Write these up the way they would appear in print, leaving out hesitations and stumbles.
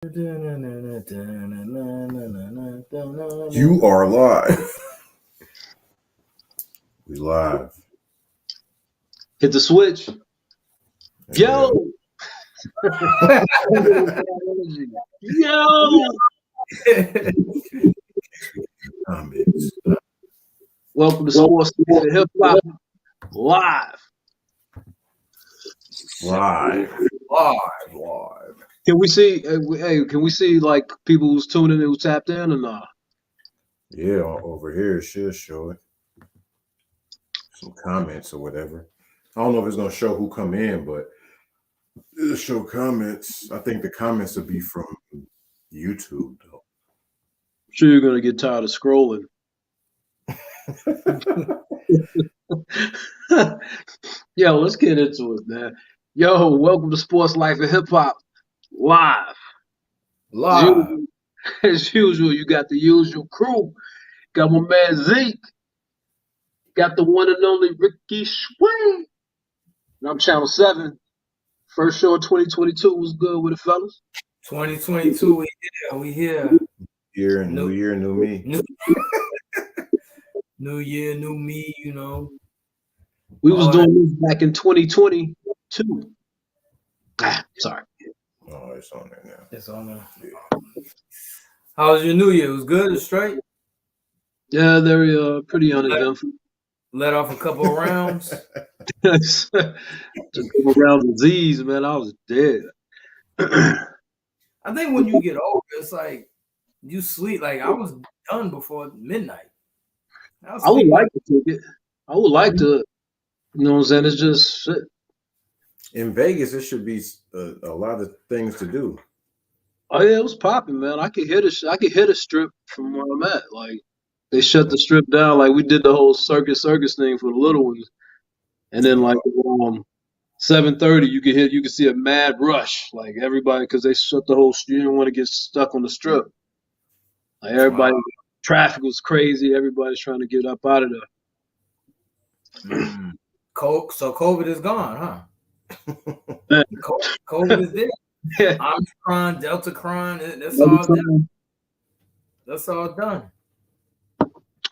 You are live. We live. hit the switch. Yo! Yo! Welcome to Sports HipHop Live. Can we see? Hey, can we see like people who's tuning in who tapped in or not? Yeah, over here it should show it. Some comments or whatever. I don't know if it's gonna show who come in, but it'll show comments. I think the comments will be from YouTube though. I'm sure you're gonna get tired of scrolling. Yo, let's get into it, man. Yo, welcome to Sports Life and Hip Hop Live. As usual, you got the usual crew. Got my man Zeke. Got the one and only Ricky Sway. And I'm Channel 7. First show of 2022 was good with the fellas. 2022, we here. New year, new me. New year, new me, you know. We was doing this back in 2022. Sorry. Oh, it's on there now. It's on there. Yeah. How was your new year? It was good? It was straight? Yeah, they're pretty uneventful. Let off a couple of rounds. Just a couple rounds of Z's, man. I was dead. I think when you get older, it's like you sleep. Like I was done before midnight. I would like to take it. I would like to, you know what I'm saying? It's just shit. In Vegas, it should be a lot of things to do. Oh yeah, it was popping, man. I could hit a strip from where I'm at. Like they shut the strip down. Like we did the whole circus thing for the little ones, and then like 7:30, you could see a mad rush. Like everybody, because they shut the whole. You didn't want to get stuck on the strip. Like everybody, traffic was crazy. Everybody's trying to get up out of there. So COVID is gone, huh? COVID is dead. Omicron, Delta Cron, that's all done. That's all done.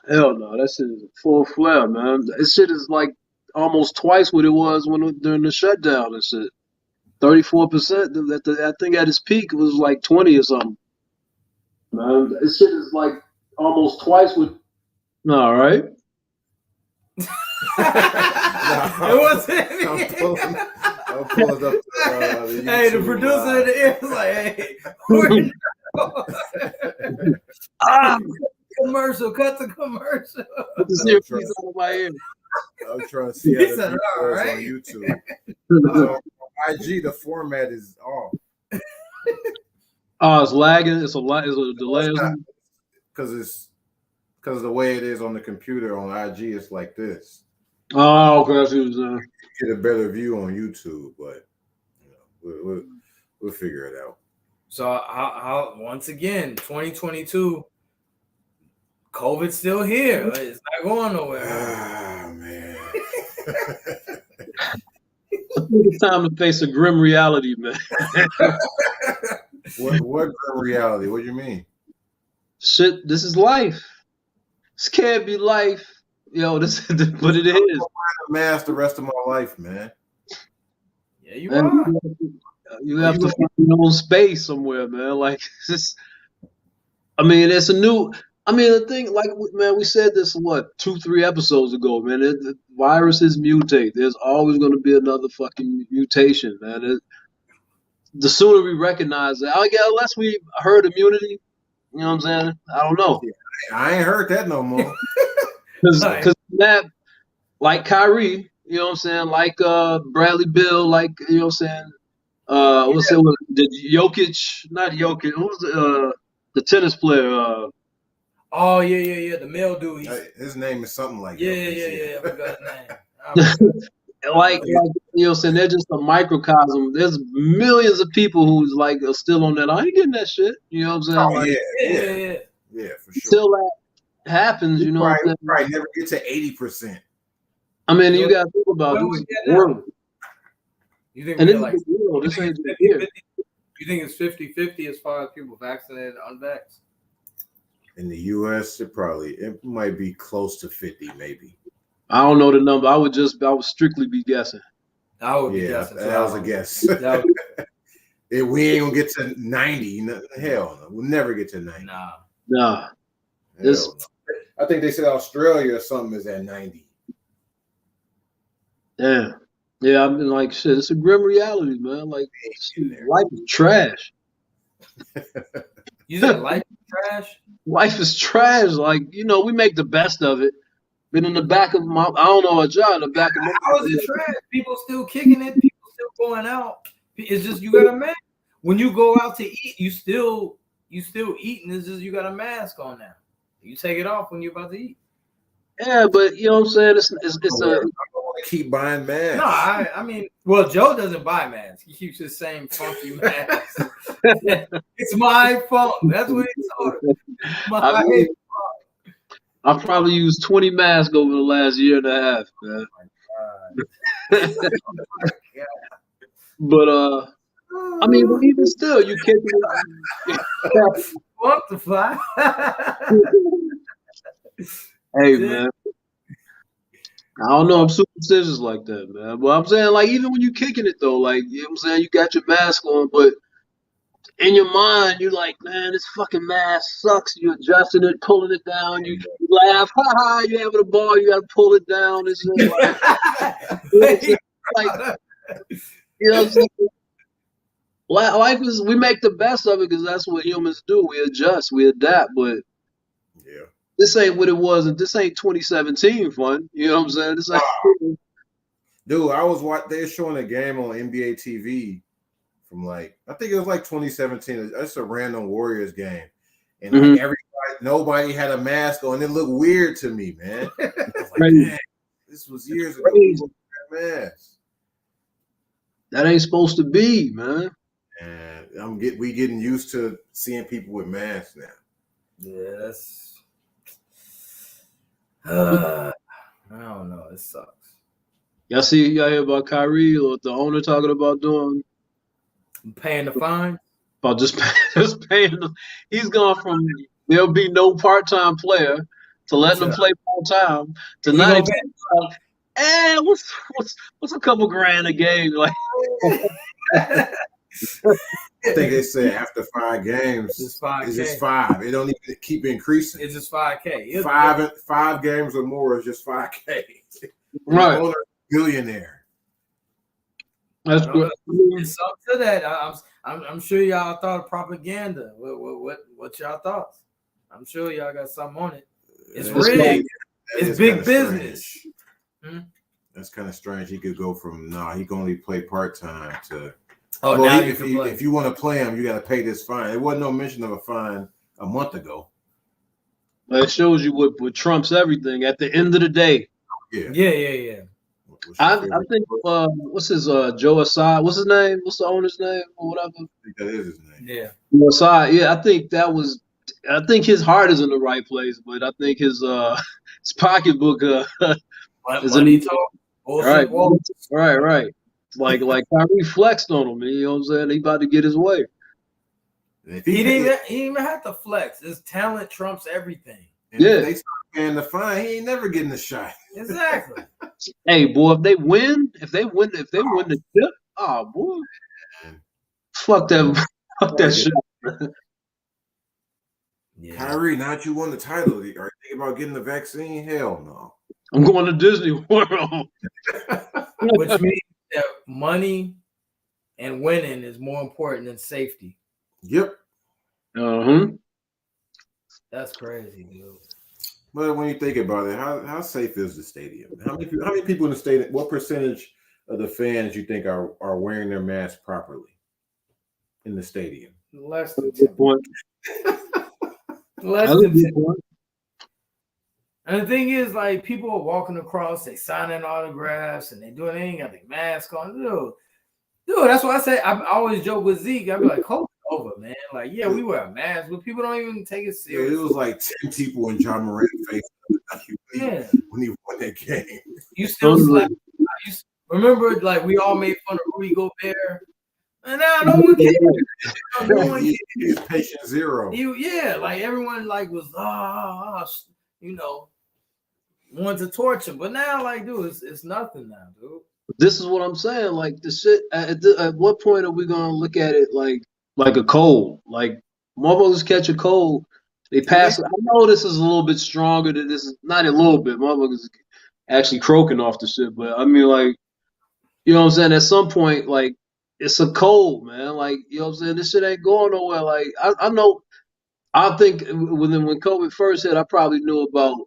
Hell no, that shit is full flare, man. This shit is like almost twice what it was during the shutdown and shit. 34%. I think at its peak it was like 20 or something. Man, this shit is like almost twice what. All right. It wasn't. I'll pull it up. Hey, the producer in the ear is like, hey, commercial, cut the commercial. Put this earpiece out of my ear. I'm trying to see how the on YouTube. IG, the format is off. Oh, it's lagging. It's a delay. Because of the way it is on the computer on IG, it's like this. Oh, okay. You get a better view on YouTube, but we'll figure it out. So, how once again, 2022, COVID's still here. It's not going nowhere. Ah, man. I think it's time to face a grim reality, man. What grim reality? What do you mean? Shit, this is life. This can't be life. Yo, but it is. I'm wearing a mask the rest of my life, man. Yeah, you are. You have to find your own space somewhere, man. Like, it's it's a new. The thing, like, man, we said this 2-3 episodes ago, man. The viruses mutate. There's always going to be another fucking mutation, man. The sooner we recognize that, unless we herd immunity, you know what I'm saying? I don't know. I ain't heard that no more. Because that, like Kyrie, you know what I'm saying? Like Bradley Beal, like, you know what I'm saying? Did Jokic, not Jokic, who was the tennis player? Oh, yeah. The male dude. His name is something like that. Yeah. I forgot his name. Like, you know what I'm saying? They're just a microcosm. There's millions of people who's like are still on that. I ain't getting that shit. You know what I'm saying? Oh, like, yeah, for sure. Until that happens, you know what I'm saying? Right, never get to 80%. You got to think about it. You think and we're like this ain't here. You think it's 50-50 as far as people vaccinated and unvaxxed? In the U.S., it might be close to 50, maybe. I don't know the number. I would strictly be guessing. I would be guessing. That was a guess. If we ain't gonna get to 90, hell no. We'll never get to 90. Nah. No. I think they said Australia or something is at 90. Damn. Yeah, I've been like, shit, it's a grim reality, man. Like, life is trash. You said life is trash? Life is trash. Like, we make the best of it. Been in the back of I don't know a job, in the back of my How is it trash? People still kicking it. People still going out. It's just you got a mask. When you go out to eat, you still eating. It's just you got a mask on now. You take it off when you're about to eat. Yeah, but you know what I'm saying? It's I don't want to keep buying masks. No, I mean, well, Joe doesn't buy masks. He keeps his same funky mask. It's my fault. That's what he told. I've probably used 20 masks over the last year and a half, man. Oh my God. But I mean, even still, you can't. What the fuck? Hey, man. I don't know. I'm superstitious like that, man. But I'm saying, like, even when you kicking it, though, like, you know what I'm saying? You got your mask on, but in your mind, you're like, man, this fucking mask sucks. You're adjusting it, pulling it down. You laugh, ha ha. You having a ball, you got to pull it down. It's just like, you know what I'm saying? Life is, we make the best of it because that's what humans do. We adjust, we adapt, but yeah, this ain't what it was, and this ain't 2017 fun. You know what I'm saying? This ain't. Dude, they're showing a game on NBA TV from I think it was 2017. It's a random Warriors game, and nobody had a mask on. It looked weird to me, man. I was like, man, this was years ago. People had masks. That ain't supposed to be, man. And we getting used to seeing people with masks now. Yes. I don't know. It sucks. Y'all hear about Kyrie or the owner talking about doing paying the fine? About just paying. He's gone from there'll be no part-time player to letting them play full-time to now. What's a couple grand a game? Like, I think they said after 5 games, it's just 5. It don't even keep increasing. It's just $5K. 5 games or more is just $5K. Right, owner, billionaire. That's good. It's up to that. I'm sure y'all thought of propaganda. What's y'all thoughts? I'm sure y'all got something on it. It's rigged. It's big business. That's kind of strange. He could go from he can only play part-time to now if you want to play him, you got to pay this fine. There wasn't no mention of a fine a month ago. It shows you what trumps everything at the end of the day. Yeah. I think what's his Joe Asai? What's his name? What's the owner's name or whatever? I think that is his name. Yeah. Asai. Yeah, I think his heart is in the right place, but I think his pocketbook is money talk. Right. Like Kyrie flexed on him, you know what I'm saying? He about to get his way. He didn't even have to flex. His talent trumps everything. And if they start paying the fine, he ain't never getting a shot. Exactly. Hey, boy, if they win the tip, oh boy, fuck that shit. Yeah. Kyrie, now that you won the title, are you thinking about getting the vaccine? Hell no. I'm going to Disney World. Which means that money and winning is more important than safety. Yep. That's crazy, dude. But when you think about it, how safe is the stadium? How many people in the stadium? What percentage of the fans you think are wearing their mask properly in the stadium? Less than 10%. Less than 10%. And the thing is, like, people are walking across, they signing autographs, and they ain't got their mask on. Dude, that's why I say I always joke with Zeke. I be like, hold it over, man. Like, yeah, we wear a mask, but people don't even take it serious. Yeah, it was like 10 people in John Morant's face when he won that game. You still slap. Remember, like, we all made fun of Rudy Gobert. And now no one cares. No one cares. He's patient zero. Like everyone like was wanted to torture, but now like, dude, it's nothing now, dude. This is what I'm saying. Like the shit. At what point are we gonna look at it like a cold? Like motherfuckers catch a cold, they pass. I know this is a little bit stronger than this. Is not a little bit. Motherfuckers actually croaking off the shit. But I mean, like, you know what I'm saying? At some point, like, it's a cold, man. Like, you know what I'm saying? This shit ain't going nowhere. Like, I know. I think when COVID first hit, I probably knew about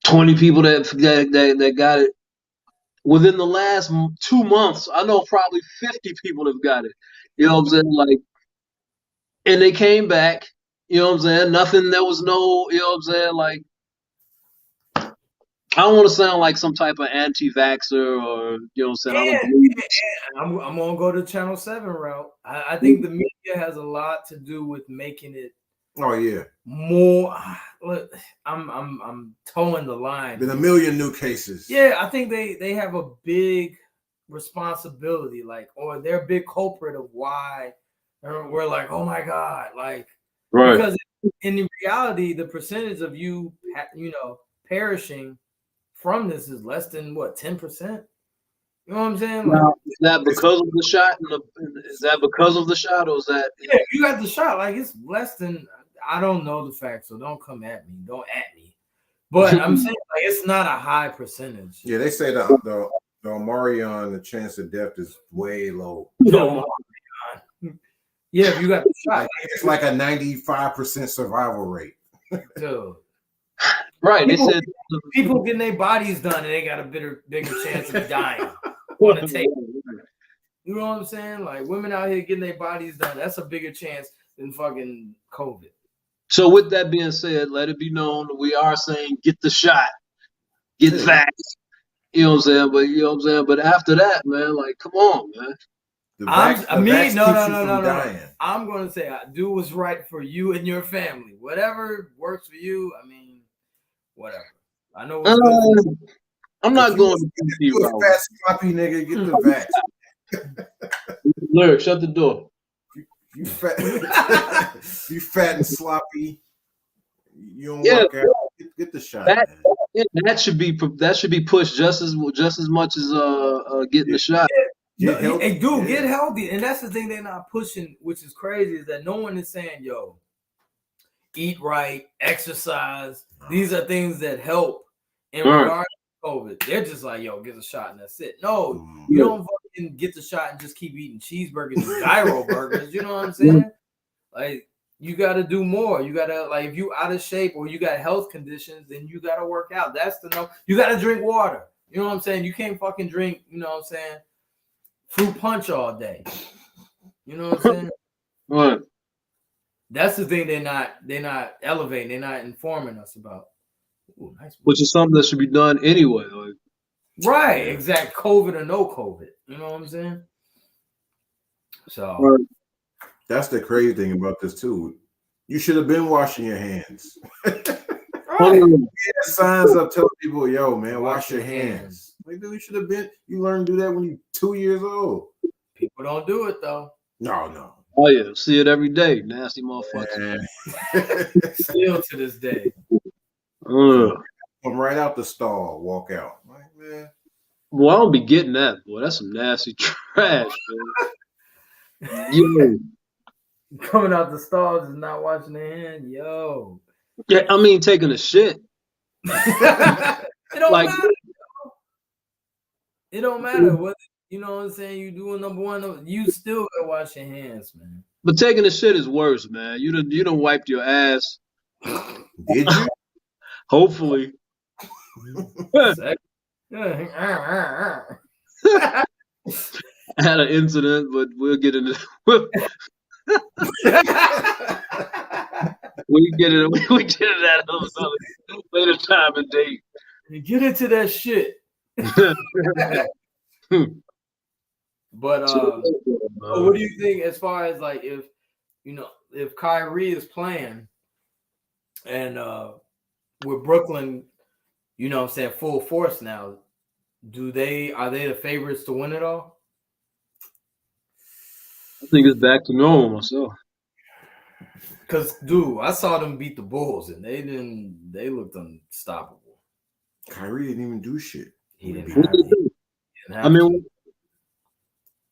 20 people that got it. Within the last 2 months, I know probably 50 people have got it. You know what I'm saying? Like, and they came back. You know what I'm saying? Nothing. There was no. You know what I'm saying? Like, I don't want to sound like some type of anti-vaxxer or you know what I'm saying. I don't believe it. I'm gonna go to Channel 7 route. I think the media has a lot to do with making it. Oh yeah. More. Look, I'm towing the line. Been a million new cases. Yeah, I think they have a big responsibility, like, or they're a big culprit of why we're like, oh my god, like, Right. Because in reality, the percentage of you perishing from this is less than what 10%. You know what I'm saying? Like, Now, is that because of the shot? Is that because of the shot, or is that? Yeah, you got the shot. Like, it's less than. I don't know the facts, so don't come at me. Don't at me. But I'm saying like it's not a high percentage. Yeah, they say the Omarion, the chance of death is way low. No, yeah, if you got the shot, it's like a 95% survival rate. Dude. Right. People, they said people getting their bodies done and they got a bigger chance of dying on the table. You know what I'm saying? Like women out here getting their bodies done, that's a bigger chance than fucking COVID. So with that being said, let it be known we are saying get the shot, get vaxxed. You know what I'm saying? But you know what I'm saying? But after that, man, like come on, man. No. I'm gonna say do what's right for you and your family. Whatever works for you. I mean, whatever. I know what's good for you. I'm not going to you a fat sloppy nigga, get the vax. Lyric, shut the door. You fat, you fat and sloppy. You don't work out. Get the shot. That should be pushed just as much as getting the shot. Get healthy, and that's the thing they're not pushing, which is crazy, is that no one is saying, "Yo, eat right, exercise." These are things that help in regard to COVID. They're just like, "Yo, get a shot and that's it." No, you don't fucking get the shot and just keep eating cheeseburgers and gyro burgers. You know what I'm saying? Like, you got to do more. You got to, like, if you out of shape or you got health conditions, then you got to work out. That's the no. You got to drink water. You know what I'm saying? You can't fucking drink. You know what I'm saying? Fruit punch all day. You know what I'm saying? Right. That's the thing they're not elevating, they're not informing us about. Ooh, nice. Which is something that should be done anyway. Like. Right, exact. COVID or no COVID. You know what I'm saying? So that's the crazy thing about this too. You should have been washing your hands. Right. Signs up telling people, yo, man, wash your hands. Like, dude, you should have been. You learned to do that when you're 2 years old. People don't do it though. No. Oh yeah, see it every day. Nasty motherfucker. Still to this day. Come right out the stall, walk out. Like, man. Well, I don't be getting that, boy. That's some nasty trash, man. Yo. Coming out the stalls and not washing their hands, yo. Yeah, I mean taking a shit. It don't matter. It don't matter what you know what I'm saying. You doing number one, you still gotta wash your hands, man. But taking a shit is worse, man. You done wiped your ass. Did you? Hopefully. I had an incident, but we'll get into we get into that another later time and date. Get into that shit. But what do you think as far as like if Kyrie is playing and with Brooklyn, you know what I'm saying, full force now, are they the favorites to win it all? I think it's back to normal myself. Cause, dude, I saw them beat the Bulls, and they looked unstoppable. Kyrie didn't even do shit. He didn't What have, they he do? didn't I have mean,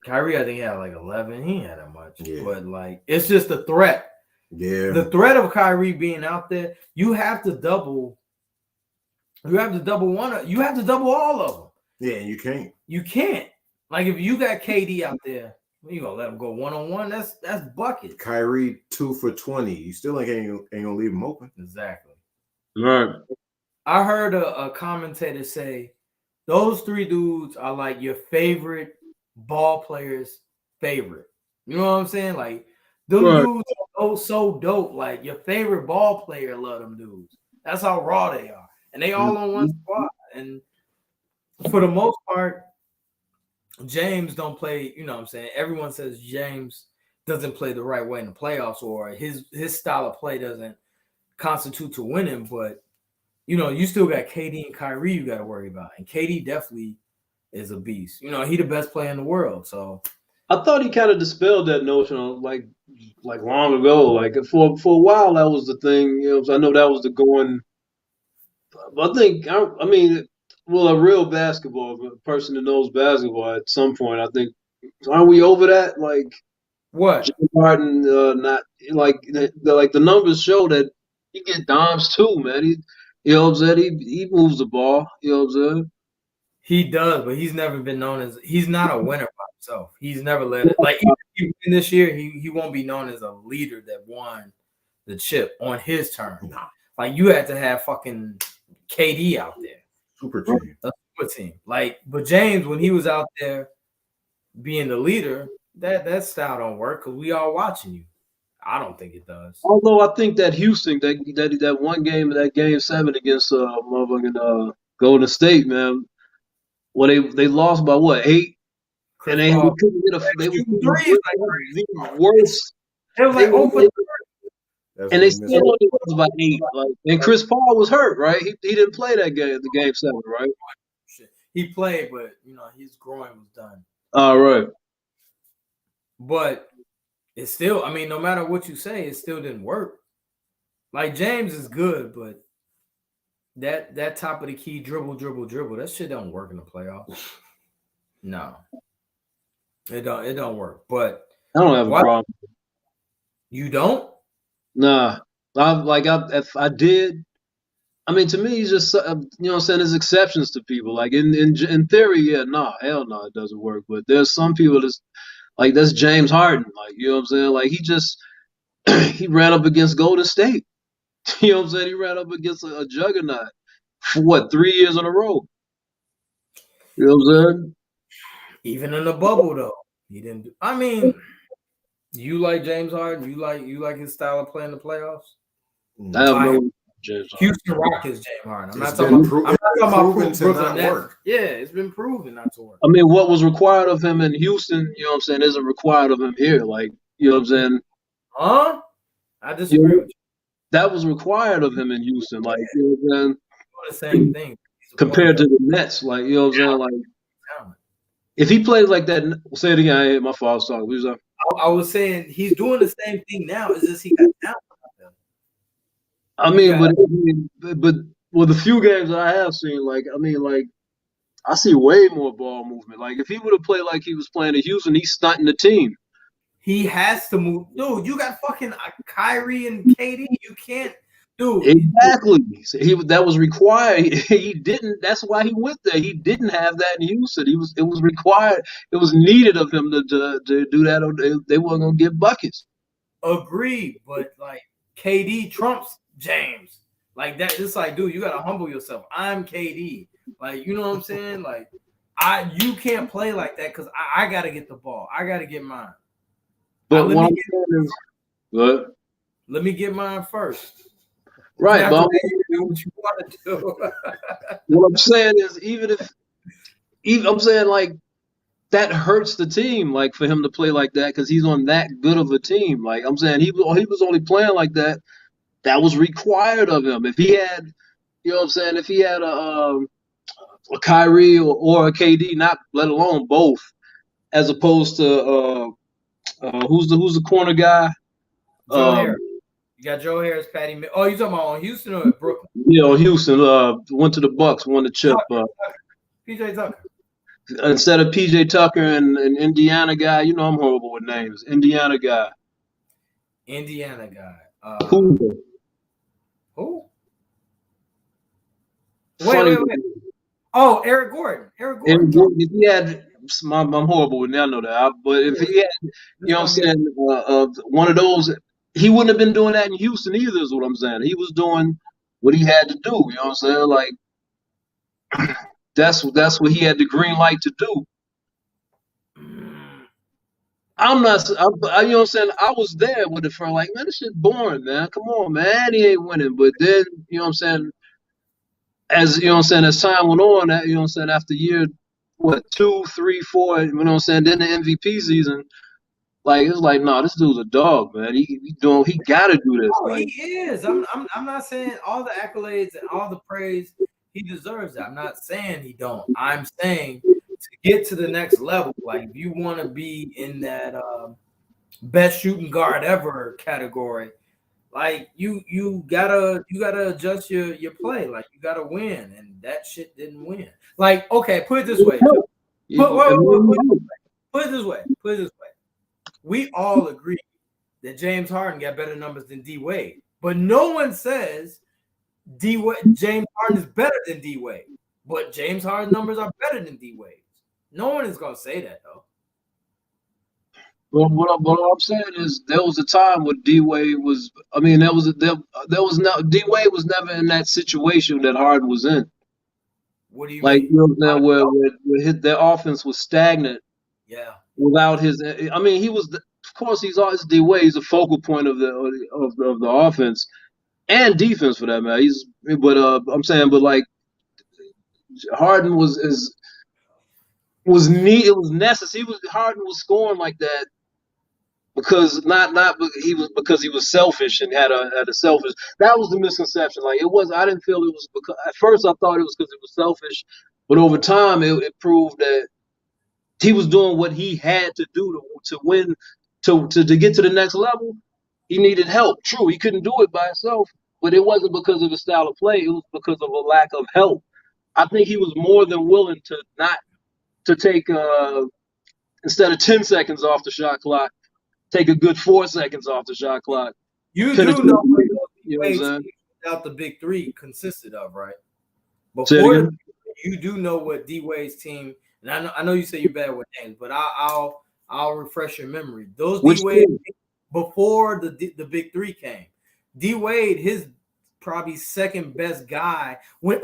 Kyrie, I think he had like 11. He ain't had that much, Yeah. but like it's just the threat. Yeah. The threat of Kyrie being out there, you have to double. You have to double one. You have to double all of them. Yeah, you can't. You can't. Like if you got KD out there, you gonna let him go 1-on-1? That's bucket. Kyrie 2 for 20. You still ain't gonna leave him open. Exactly. right. I heard a commentator say those three dudes are like your favorite ball player's favorite. You know what I'm saying? Like them Right. dudes are so dope. Like your favorite ball player love them dudes. That's how raw they are. And they all on one squad. And for the most part, James don't play, you know what I'm saying? Everyone says James doesn't play the right way in the playoffs, or his style of play doesn't constitute to winning, but you know, you still got KD and Kyrie you got to worry about. And KD definitely is a beast. You know, he the best player in the world. So I thought he kind of dispelled that notion of like long ago. Like for a while, that was the thing. You know, I know that was the going. I think I mean, well, a real basketball person that knows basketball at some point, I think, aren't we over that? Like what? James Harden, not like the numbers show that he get dimes too, man. You know what I'm saying? He moves the ball. You know what I'm saying? He does, but he's never been known as he's not a winner by himself. He's never led it. Like even if he win this year, he won't be known as a leader that won the chip on his term. Nah. Like you had to have fucking KD out there. Super team. A super team. Like, but James, when he was out there being the leader, that style don't work because we all watching you. I don't think it does. Although I think that Houston, that one game, that game 7 against motherfucking Golden State, man, when they lost by what 8, Chris and they Paul, couldn't get a they shooting were threes like the worst. it was like They- over. That's And they what still he missed. only lost by 8. Like, and Chris Paul was hurt, right? He didn't play that game, the game 7, right? He played, but you know his groin was done. All right. But it's still, I mean, no matter what you say, it still didn't work. Like James is good, but that top of the key dribble, that shit don't work in the playoffs. No, it don't work. But I don't have a problem. You don't? Nah. If I did, I mean, to me, he's just, you know what I'm saying? There's exceptions to people. Like, in theory, yeah, hell no, it doesn't work. But there's some people that's James Harden. Like, you know what I'm saying? Like, he ran up against Golden State. You know what I'm saying? He ran up against a juggernaut for what, 3 years in a row. You know what I'm saying? Even in the bubble, though, he didn't. I mean, you like James Harden? You like his style of play in the playoffs? I have no James Harden. Houston Rockets, James Harden. I'm not It's talking been about proven to Brooklyn not Nets. work. Yeah, it's been proven not to work. I mean, what was required of him in Houston, you know what I'm saying, isn't required of him here. Like, you know what I'm saying? Huh? I disagree with you. That was required of him in Houston. Like, you know what I'm saying? The same thing. Compared to the Nets. Like, you know what I'm saying? Like, if he plays like that, say it again. I hit my fault. Sorry. What was that? I was saying he's doing the same thing now. It's just he got talent. I mean, but with the few games that I have seen, like, I mean, like, I see way more ball movement. Like, if he would have played like he was playing in Houston, he's stunting the team. He has to move. Dude, you got fucking Kyrie and KD. You can't, dude. Exactly. That was required. He didn't. That's why he went there. He didn't have that in Houston. It was required. It was needed of him to do that. Or they weren't gonna get buckets. Agreed, but like KD trumps James. Like that, it's like, dude, you gotta humble yourself. I'm KD. Like, you know what I'm saying? Like, you can't play like that because I gotta get the ball. I gotta get mine. But what I'm saying is, what? Let me get mine first. Right, but do what you want to do. What I'm saying is, even I'm saying, like, that hurts the team, like, for him to play like that because he's on that good of a team. Like, I'm saying, he was only playing like that. That was required of him. If he had, you know what I'm saying, if he had a Kyrie or a KD, not let alone both, as opposed to Who's the corner guy? Joe Harris. You got Joe Harris, Patty. Oh, you talking about on Houston or Brooklyn? Houston went to the Bucks, won the chip. PJ Tucker. Instead of PJ Tucker and Indiana guy, I'm horrible with names. Indiana guy. Indiana guy. Who? Wait. Oh, Eric Gordon. Eric Gordon. If he had, I'm horrible with that. I know that. But if he had, what I'm saying, one of those, he wouldn't have been doing that in Houston either. Is what I'm saying. He was doing what he had to do. You know what I'm saying? Like that's what he had the green light to do. I'm not, you know what I'm saying? I was there with it for like, man, this shit boring, man. Come on, man. He ain't winning. But then, you know what I'm saying? As you know what I'm saying, as time went on, you know what I'm saying, after year 2, 3, 4, you know what I'm saying, then the MVP season, like it's like, no, this dude's a dog, man. He gotta do this. Oh, like, he is. I'm not saying all the accolades and all the praise he deserves it. I'm not saying he don't. I'm saying to get to the next level, like if you want to be in that best shooting guard ever category, like you gotta adjust your play. Like you gotta win, and that shit didn't win. Like, okay, put it this way. Put it this way. We all agree that James Harden got better numbers than D Wade, but no one says James Harden is better than D Wade. But James Harden's numbers are better than D Wade's. No one is gonna say that though. Well, what I'm saying is there was a time when D Wade was. I mean, there was no D Wade was never in that situation that Harden was in. What do you like, mean? you know, where their offense was stagnant. Yeah. Without his, I mean, he was. Of course, he's always D Wade. He's a focal point of the offense and defense for that matter. I'm saying, but like Harden was neat. It was necessary. Harden was scoring like that. Because because he was selfish and had a selfish. That was the misconception. Like it was, I didn't feel it was because at first I thought it was because it was selfish, but over time it proved that he was doing what he had to do to win, to get to the next level. He needed help. True, he couldn't do it by himself, but it wasn't because of his style of play. It was because of a lack of help. I think he was more than willing to take instead of 10 seconds off the shot clock. Take a good 4 seconds off the shot clock. You do know what without the big three consisted of, right? Before you do know what D Wade's team, and I know you say you're bad with names, but I'll refresh your memory. Those D Wade before the big three came, D Wade, his probably second best guy. When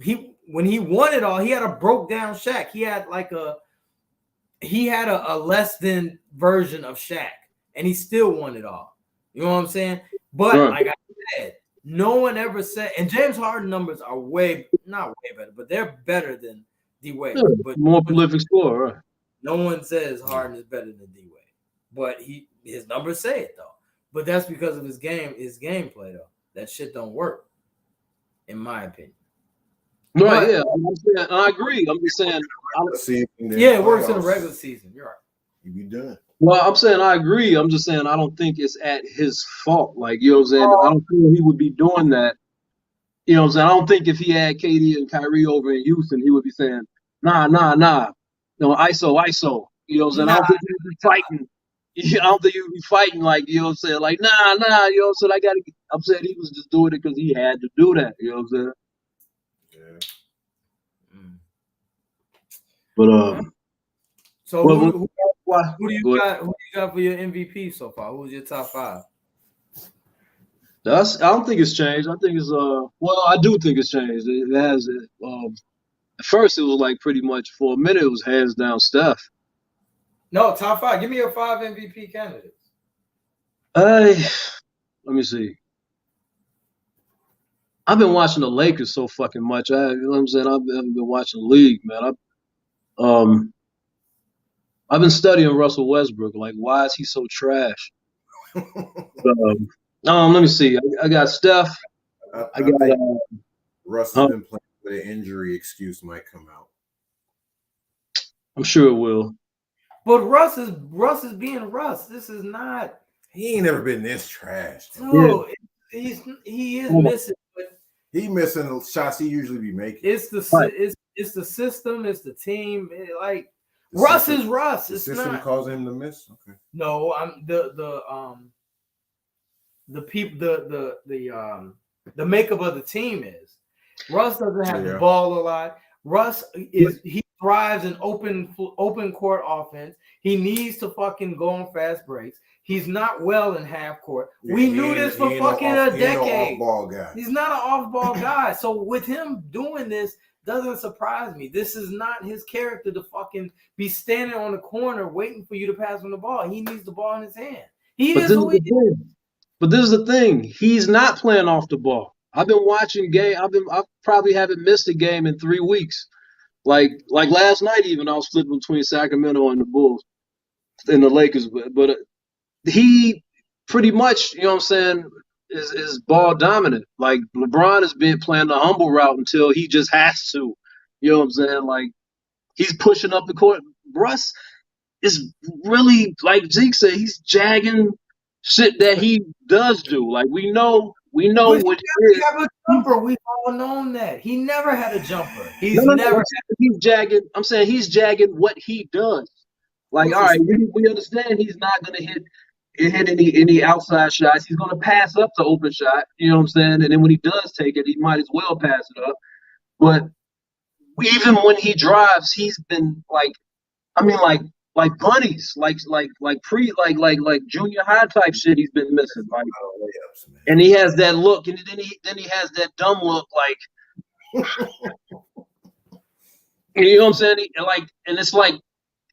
he won it all, he had a broke down Shaq. He had a less than version of Shaq, and he still won it all. You know what I'm saying? But like I said, no one ever said, and James Harden numbers are not way better, but they're better than D Wade. Yeah, but more prolific scorer, right? No one says Harden is better than D Wade, but his numbers say it though. But that's because of his gameplay though. That shit don't work, in my opinion. Right, yeah, I'm saying, I agree. I'm just saying, it works in the regular season. You're right. You be done. Well, I'm saying I agree. I'm just saying I don't think it's at his fault. Like, you know what I'm saying? I don't think he would be doing that. You know what I'm saying? I don't think if he had KD and Kyrie over in Houston, he would be saying, nah. No, ISO. You know what I'm saying? I don't think he would be fighting. I don't think he would be fighting like, you know what I'm saying? Like, nah, you know what I'm saying? I'm saying he was just doing it because he had to do that. You know what I'm saying? But so who do you got for your MVP so far? Who's your top 5? I don't think it's changed. I think it's I do think it's changed. It has at first it was like pretty much for a minute it was hands down Steph. No, top 5. Give me your 5 MVP candidates. Let me see. I've been watching the Lakers so fucking much. You know what I'm saying? I haven't been watching the league, man. I've been studying Russell Westbrook. Like, why is he so trash? Let me see. I got Steph. I got Russell's been playing with an injury. Excuse might come out. I'm sure it will. But Russ is being Russ. This is not. He ain't never been this trash. No, he is missing. But he missing the shots he usually be making. It's the system. It's the team. Russ is Russ. The it's system not causing him to miss. Okay. No, I'm the people the makeup of the team is Russ doesn't have the ball a lot. Russ he thrives in open court offense. He needs to fucking go on fast breaks. He's not well in half court. Yeah, we knew this for fucking a decade. Off-ball guy. He's not an off-ball guy. So with him doing this doesn't surprise me. This is not his character to fucking be standing on the corner waiting for you to pass him the ball. He needs the ball in his hand. But this is the thing. He's not playing off the ball. I've been watching game. I probably haven't missed a game in 3 weeks. Like last night, even I was flipping between Sacramento and the Bulls and the Lakers. But he pretty much, you know what I'm saying, is ball dominant. Like LeBron has been playing the humble route until he just has to. You know what I'm saying? Like he's pushing up the court. Russ is really, like Zeke said, he's jagging shit that he does do. Like we know what he is. Have a jumper. We've all known that. He never had a jumper. He's jagging. I'm saying he's jagging what he does. Like, all right, we understand he's not gonna hit any outside shots. He's gonna pass up the open shot. You know what I'm saying? And then when he does take it, he might as well pass it up. But even when he drives, he's been like bunnies, like junior high type shit. He's been missing, like, and he has that look, and then he has that dumb look, like, you know what I'm saying? And it's like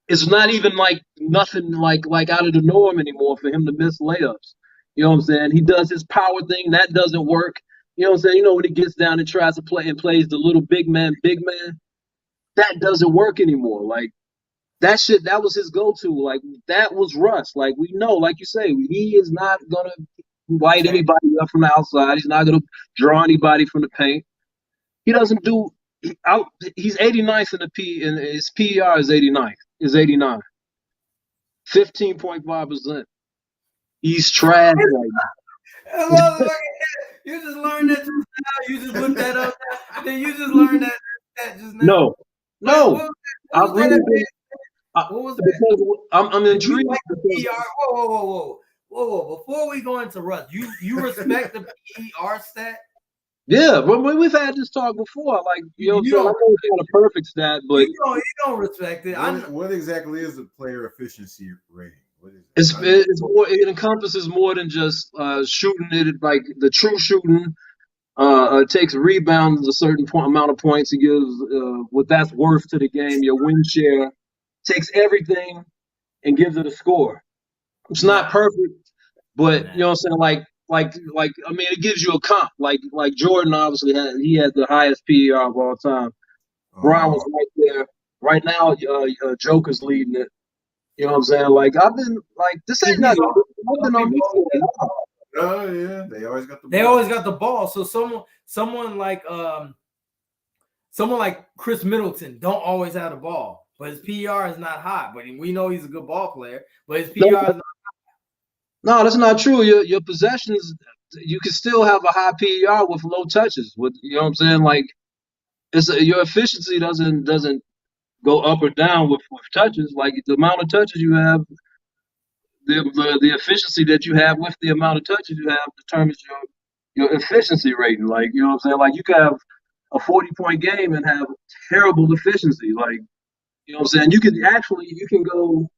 it's not even like nothing like out of the norm anymore for him to miss layups. You know what I'm saying? He does his power thing, that doesn't work. You know what I'm saying? You know when he gets down and tries to play and plays the little big man, that doesn't work anymore. Like. That shit, that was his go-to. Like, that was Russ. Like, we know, like you say, he is not going to light anybody up from the outside. He's not going to draw anybody from the paint. He doesn't do – he's 89th in the P – and his PER is 89. 15.5%. He's trash right now. You just learned that just now. You just looked that up. Then you just learned that just now. No. I've really been – what was that? I'm intrigued. Like whoa! Before we go into Russ, you respect the PER stat? Yeah, but we've had this talk before. Like, you know, I know it's not a perfect stat, but you don't respect it. What exactly is the player efficiency rating? What is it? It's more. It encompasses more than just shooting it. Like the true shooting. It takes rebounds a certain amount of points. It gives what that's worth to the game. Your win share. Takes everything and gives it a score. It's not perfect, but you know what I'm saying. Like I mean, it gives you a comp. Like Jordan obviously had the highest PER of all time. Brian was right there. Right now, Joker's leading it. You know what I'm saying? Like I've been like this ain't nothing. I've been on this. Oh yeah, they always got the ball. They always got the ball. So someone like Chris Middleton don't always have the ball. But his PER is not high. But we know he's a good ball player. But his PER is not high. No, that's not true. Your possessions, you can still have a high PER with low touches. With you know what I'm saying? Like your efficiency doesn't go up or down with touches. Like the amount of touches you have, the efficiency that you have with the amount of touches you have determines your efficiency rating. Like you know what I'm saying? Like you can have a 40-point game and have terrible efficiency. Like. You know what I'm saying? You can go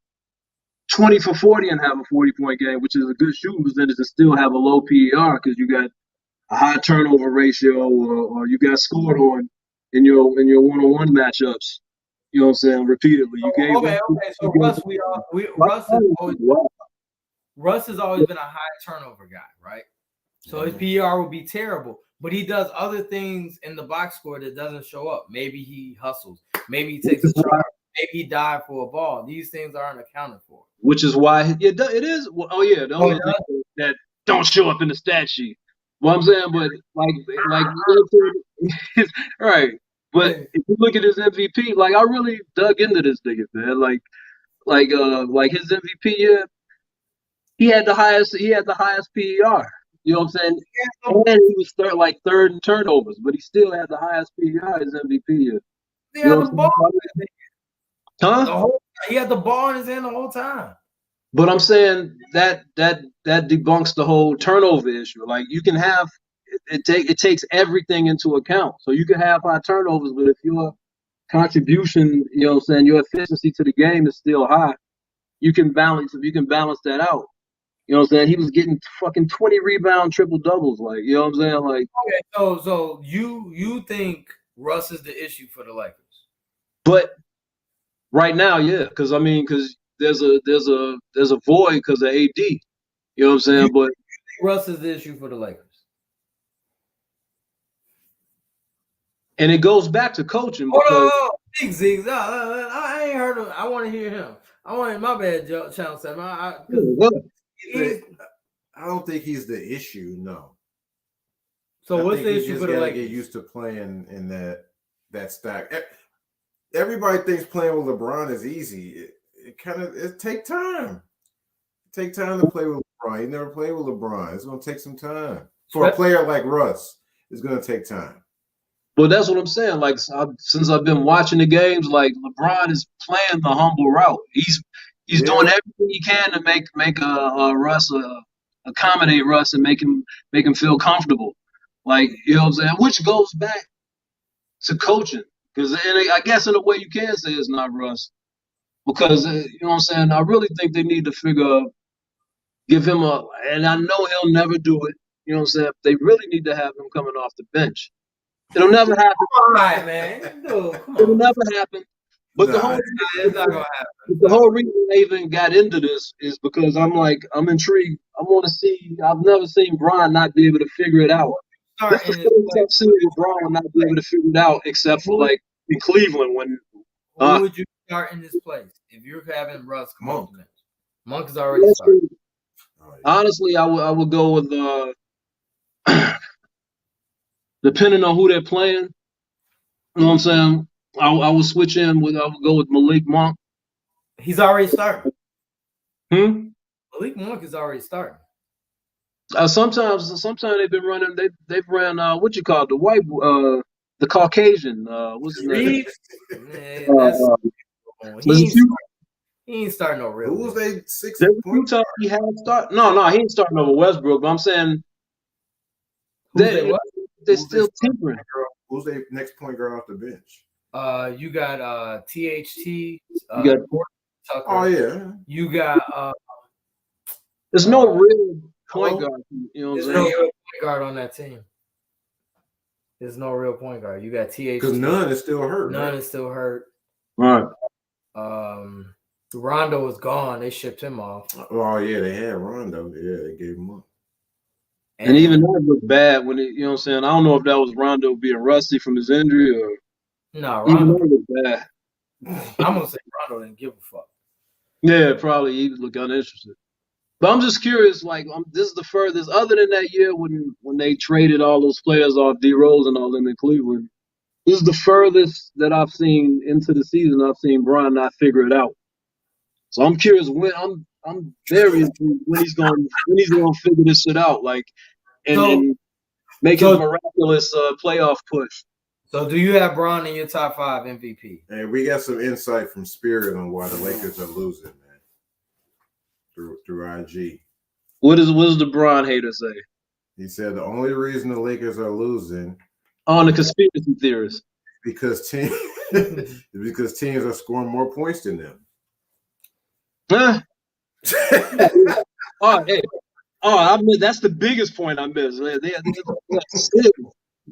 20 for 40 and have a 40-point game, which is a good shooting percentage, and still have a low PER because you got a high turnover ratio or you got scored on in your one-on-one matchups. You know what I'm saying? Repeatedly. Okay. So Russ has always been a high turnover guy, right? So his PER would be terrible, but he does other things in the box score that doesn't show up. Maybe he hustles. Maybe he takes a charge. Maybe he died for a ball. These things aren't accounted for. Which is why it is. Oh yeah, the only thing that don't show up in the stat sheet. What I'm saying, but like, right. But if you look at his MVP, like I really dug into this nigga, man. Like like his MVP year, he had the highest PER. You know what I'm saying? And he was third in turnovers, but he still had the highest PER as MVP year. He You know had the what ball. I'm saying? The whole, he had the ball in his hand the whole time. But I'm saying that debunks the whole turnover issue. Like you can have it takes everything into account. So you can have high turnovers, but if your contribution, you know what I'm saying, your efficiency to the game is still high, you can balance that out. You know what I'm saying? He was getting fucking 20 rebound triple doubles, like, you know what I'm saying? Like, okay, so you think Russ is the issue for the Lakers? but right now, yeah, because there's a void because of AD. You know what I'm saying? But Russ is the issue for the Lakers. and it goes back to coaching because because I ain't heard him. I want to hear him. I want my bad, Channel 7. I don't think he's the issue. No. So what's the issue for the Lakers? Get used to playing in that stack. Everybody thinks playing with LeBron is easy. It take time. Take time to play with LeBron. You never played with LeBron. It's going to take some time. For a player like Russ, it's going to take time. Well, that's what I'm saying. Like, since I've been watching the games, like LeBron is playing the humble route. He's doing everything he can to make Russ accommodate Russ and make him feel comfortable. Like, you know what I'm saying? Which goes back to coaching, because I guess in a way you can say it's not Russ, because you know what I'm saying. I really think they need to give him and I know he'll never do it. You know what I'm saying? They really need to have him coming off the bench. It'll never happen. All right, man. Dude, come on. It'll never happen. But it's not gonna happen. The whole reason I even got into this is because I'm intrigued. I want to see. I've never seen Brian not be able to figure it out. This is the first I've seen Brian not be able to figure it out, except for like in Cleveland when. Who would you start in this place if you're having Russ come off the bench? Monk is already started. Honestly, I would go with depending on who they're playing. You know what I'm saying? I would switch I would go with Malik Monk. He's already starting. Malik Monk is already starting. Sometimes they've been running. They've ran what you call it, the white the Caucasian. What's his name? He ain't starting no real. Who was they 6 points? He had start. No, he ain't starting over Westbrook. But I'm saying they're still tinkering. Who's their next point guard off the bench? You got THT. You got Tucker. Oh yeah. You got. There's no real point guard. You know what I'm saying? There's no real point guard on that team. There's no real point guard. You got THT. Because none is still hurt. None is still hurt. Right. Rondo was gone. They shipped him off. Oh yeah, they had Rondo. Yeah, they gave him up. And even that looked bad when you know what I'm saying. I don't know if that was Rondo being rusty from his injury or. No, Rondo looked bad. I'm gonna say Rondo didn't give a fuck. Yeah, probably he looked uninterested. But I'm just curious. Like, this is the furthest, other than that year when they traded all those players off D Rose and all them in Cleveland. This is the furthest that I've seen into the season. I've seen Brian not figure it out. So I'm curious I'm very intrigued when he's going to figure this shit out, like, and make his miraculous playoff push. So do you have Bron in your top 5 MVP? Hey, we got some insight from Spirit on why the Lakers are losing, man. Through IG. What does the Bron hater say? He said the only reason the Lakers are losing on the conspiracy theorists because teams are scoring more points than them. Huh? That's the biggest point I missed.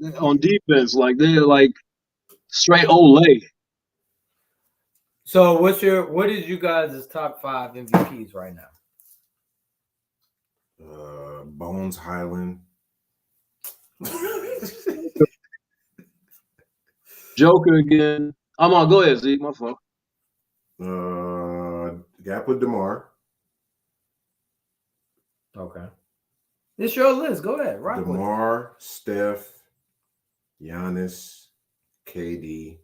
They're on defense, like they're like straight Olay. So what is you guys' top 5 MVPs right now? Bones Highland. Joker again. I'm on. Go ahead, Zeke. My fault. Gap with DeMar. Okay. It's your list. Go ahead. Rock DeMar, Steph, Giannis, KD.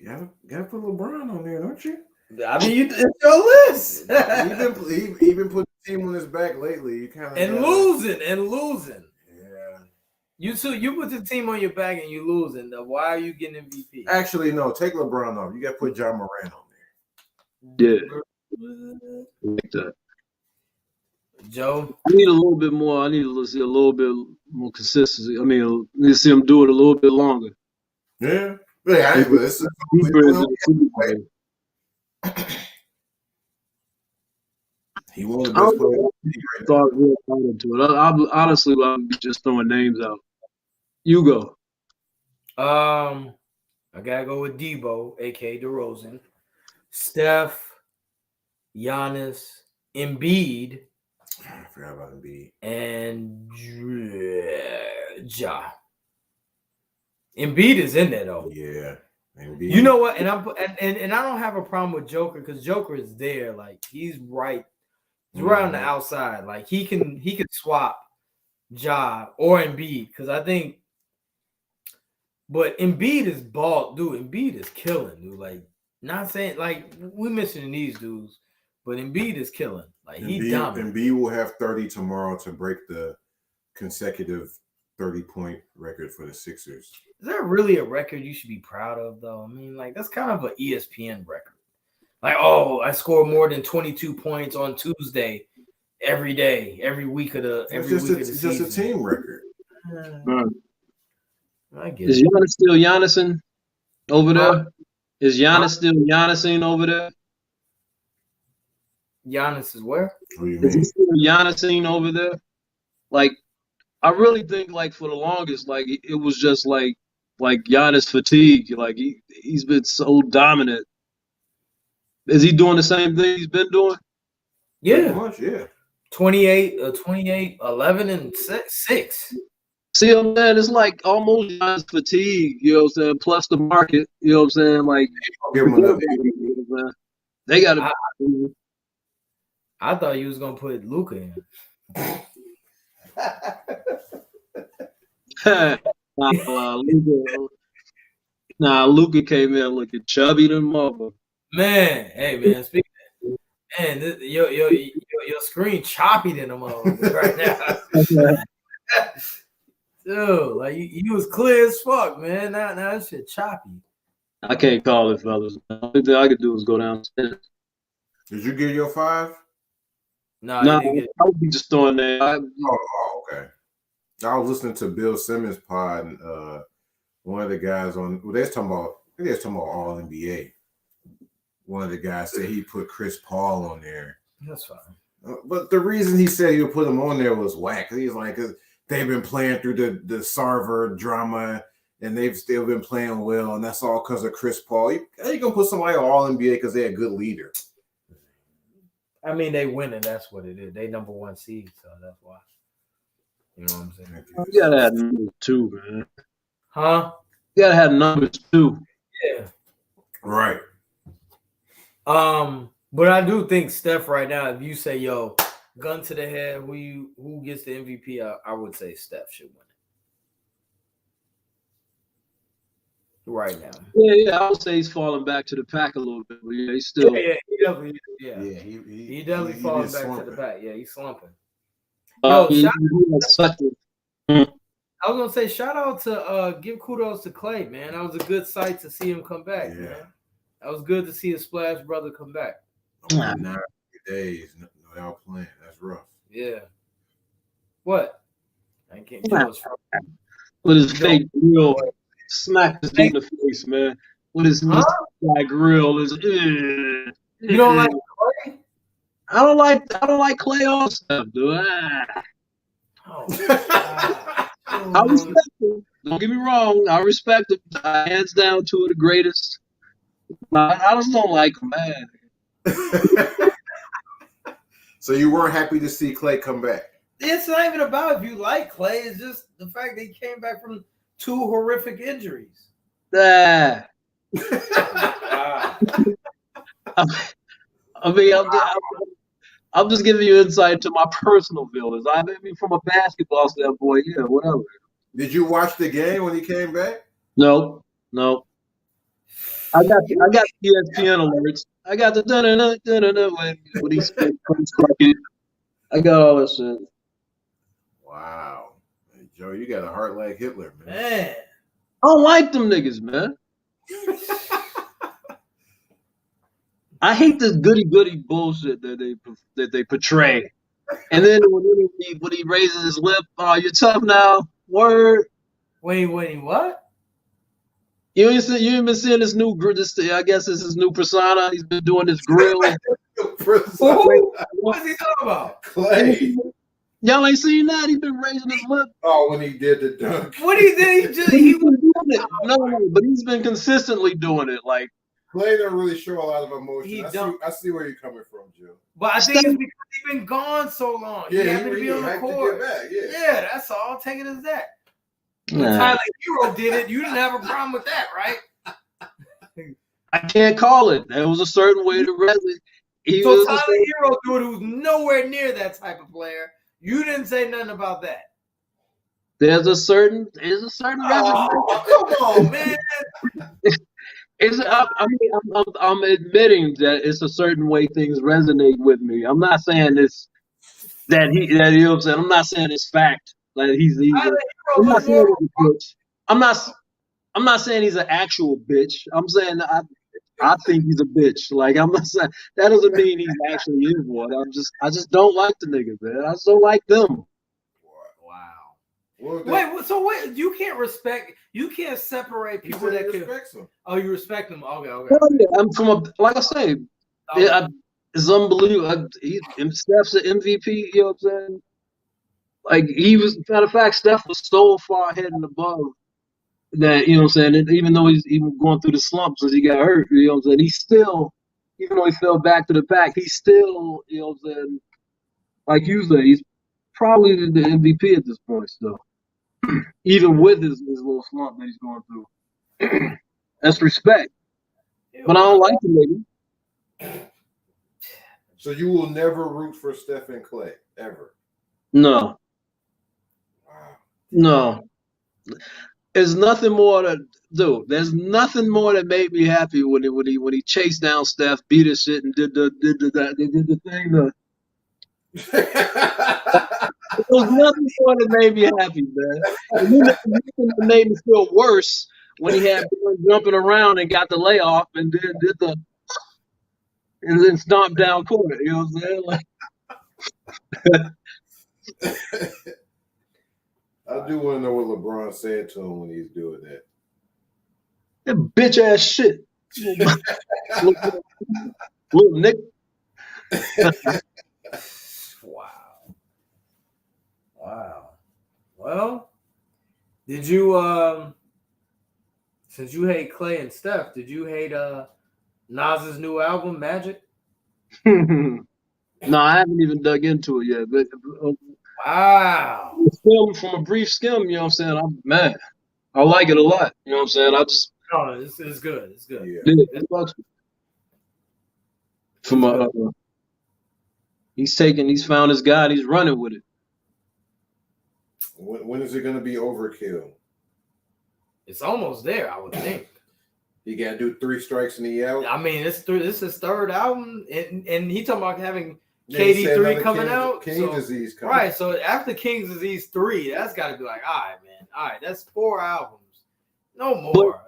You gotta put LeBron on there, don't you? I mean, it's your list. He been putting the team on his back lately. You kind of losing. Yeah. You put the team on your back and you losing. Why are you getting MVP? Actually, no. Take LeBron off. You got to put John Moran on there. Yeah. Like that. Joe, I need a little bit more. I need to see a little bit more consistency. I mean, I need to see him do it a little bit longer. Yeah. Yeah, he won the best player. Thought real hard into it. Honestly, I'm just throwing names out. You go. I gotta go with Debo, aka DeRozan, Steph, Giannis, Embiid. I forgot about Embiid. And Ja. Embiid is in there though. Yeah. Embiid. You know what? And I don't have a problem with Joker because Joker is there. Like he's right. He's right on the outside. Like he can swap Ja or Embiid because I think. But Embiid is bald, dude. Embiid is killing, dude. Like not saying like we mentioning these dudes, but Embiid is killing. Like he dominant. Embiid will have 30 tomorrow to break the consecutive 30-point record for the Sixers. Is that really a record you should be proud of, though? I mean, like that's kind of an ESPN record. Like, oh, I scored more than 22 points on Tuesday every day, every week of the season. It's just a team record. I get Is Giannis still Giannising over there? Is Giannis still Giannising over there? Giannis is where? What do you Is he mean? still Giannising over there? Like, I really think, like, for the longest, like, it was just like Giannis fatigue. Like, he's been so dominant. Is he doing the same thing he's been doing? Yeah. Pretty much, yeah. 28, 11, and 6. See what I'm saying? It's like almost Giannis fatigue, you know what I'm saying? Plus the market, you know what I'm saying? Like, Give him another. they got to. I thought you was gonna put Luka in. Luka came in looking chubby than mother. Man, hey man, speaking of that, man, your screen choppy than a mother right now. Dude, like you was clear as fuck, man. Now that shit choppy. I can't call it, fellas. The only thing I could do is go downstairs. Did you get your 5? No, I would be just throwing that. Okay. I was listening to Bill Simmons' pod, and one of the guys on they was talking about All NBA. One of the guys said he put Chris Paul on there. That's fine. But the reason he said he would put him on there was whack. He's like, they've been playing through the Sarver drama, and they've still been playing well, and that's all because of Chris Paul. You gonna put somebody on All NBA because they're a good leader. I mean, they winning. That's what it is. They number 1 seed, so that's why. You know what I'm saying? You gotta have numbers too, man. Huh? You gotta have numbers too. Yeah. Right. But I do think Steph right now, if you say, yo, gun to the head, who gets the MVP, I would say Steph should win it. Right now. Yeah, I would say he's falling back to the pack a little bit, but yeah, he's still. Yeah, he definitely. Yeah, he definitely falling back to the back. Yeah, he's slumping. Yo, I was gonna say shout out to give kudos to Clay, man. That was a good sight to see him come back. Yeah, man. That was good to see his Splash brother come back. 9 days without playing. That's rough. Yeah. What? I can't kill us from. With his fake grill, smack his in the face, man. With his grill is. You don't like Clay? I don't like Clay or stuff, dude. I respect him. Don't get me wrong. I respect him. Hands down, 2 of the greatest. I just don't like him, man. So you weren't happy to see Clay come back? It's not even about if you like Clay. It's just the fact that he came back from 2 horrific injuries. I mean, I'm just giving you insight to my personal feelings. I mean, from a basketball standpoint, yeah, whatever. Did you watch the game when he came back? No. I got ESPN alerts. I got the da-da-da when he spit Prince Bucket. I got all that shit. Wow. Hey, Joe, you got a heart like Hitler, man. Man. I don't like them niggas, man. I hate this goody bullshit that they portray. And then when he raises his lip, oh, you're tough now. Word. Wait, what? You ain't been seeing this new I guess this is new persona. He's been doing this grill. What's he talking about? Clay. Y'all ain't seen that? He's been raising his lip. Oh, when he did the dunk. What he did? He was doing it. No, but he's been consistently doing it. Like Clay don't really show a lot of emotion. He I see where you're coming from, Joe. But I think it's because he's been gone so long. Yeah, he had to be on the court. Yeah, that's all. Take it as that. When Tyler Hero did it, you didn't have a problem with that, right? I can't call it. There was a certain way to resonate. So Tyler Hero dude who's nowhere near that type of player. You didn't say nothing about that. There's a certain Oh, come on, man. I'm admitting that it's a certain way things resonate with me. I'm not saying it's that you know what I'm saying. I'm not saying it's fact. Like I'm not saying he's an actual bitch. I'm saying I think he's a bitch. Like I'm not saying that doesn't mean he's actually is one. I just don't like the niggas, man. I just don't like them. Wow. Wait, so what? You can't separate people that respects them. Oh, you respect them. Okay. Well, yeah, I'm like I say, it's unbelievable. Steph's an MVP, you know what I'm saying? Like matter of fact, Steph was so far ahead and above that, you know what I'm saying? Even though he's even going through the slumps since he got hurt, you know what I'm saying? He's still, even though he fell back to the pack, he's still, you know what I'm saying? Like you say, he's probably the MVP at this point still. Even with his little slump that he's going through. That's respect. But I don't like the nigga. So you will never root for Steph and Clay, ever? No. Wow. No. There's nothing more There's nothing more that made me happy when he chased down Steph, beat his shit, and did the thing. There was nothing more that made me happy, man. It made me feel worse when he had been jumping around and got the layoff and then stomped down court. You know what I'm saying? Like, I do want to know what LeBron said to him when he's doing that. That bitch ass shit. Little Nick. Wow. Well, did you since you hate Clay and Steph, did you hate Nas's new album, Magic? No, I haven't even dug into it yet. But wow. From a brief skim, you know what I'm saying? I'm mad. I like it a lot. You know what I'm saying? It's good. It's good. Yeah. He's found his guy and he's running with it. When is it going to be overkill? It's almost there, I would think. You got to do 3 strikes and he out. I mean, this is his third album, and he talking about having KD3 coming out. King's Disease coming. Right, so after King's Disease 3, that's got to be like, all right, man. All right, that's 4 albums. No more.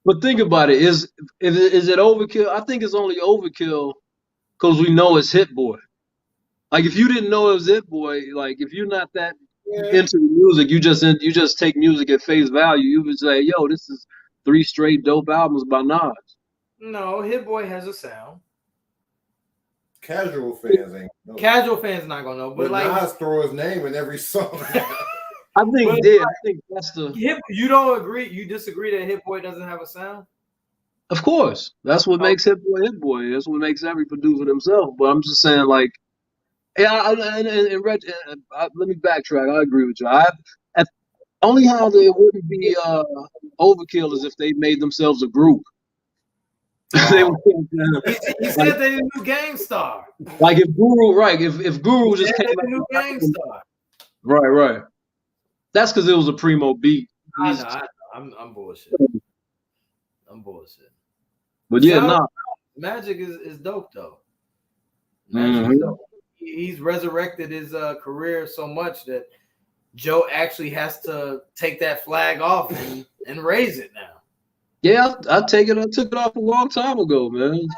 But think about it. Is it overkill? I think it's only overkill because we know it's Hit Boy. Like, if you didn't know it was Hit Boy, like, if you're not that into music, you just take music at face value. You would say, yo, this is 3 straight dope albums by Nas. No, Hit Boy has a sound. Casual fans ain't know. Casual fans not gonna know, but like Nas throw his name in every song. I think that's the. You don't agree? You disagree that Hit Boy doesn't have a sound? Of course, that's what makes Hit Boy. That's what makes every producer themselves. But I'm just saying, like, yeah. Let me backtrack. I agree with you. Only how they wouldn't be overkill is if they made themselves a group. He said they didn't do Gang Star. Like if Guru just came out new Gang Star. Right. That's because it was a primo beat. I'm bullshit. But yeah, nah. Magic is dope though. Magic is dope. He's resurrected his career so much that Joe actually has to take that flag off and raise it now. Yeah, I take it. I took it off a long time ago, man. You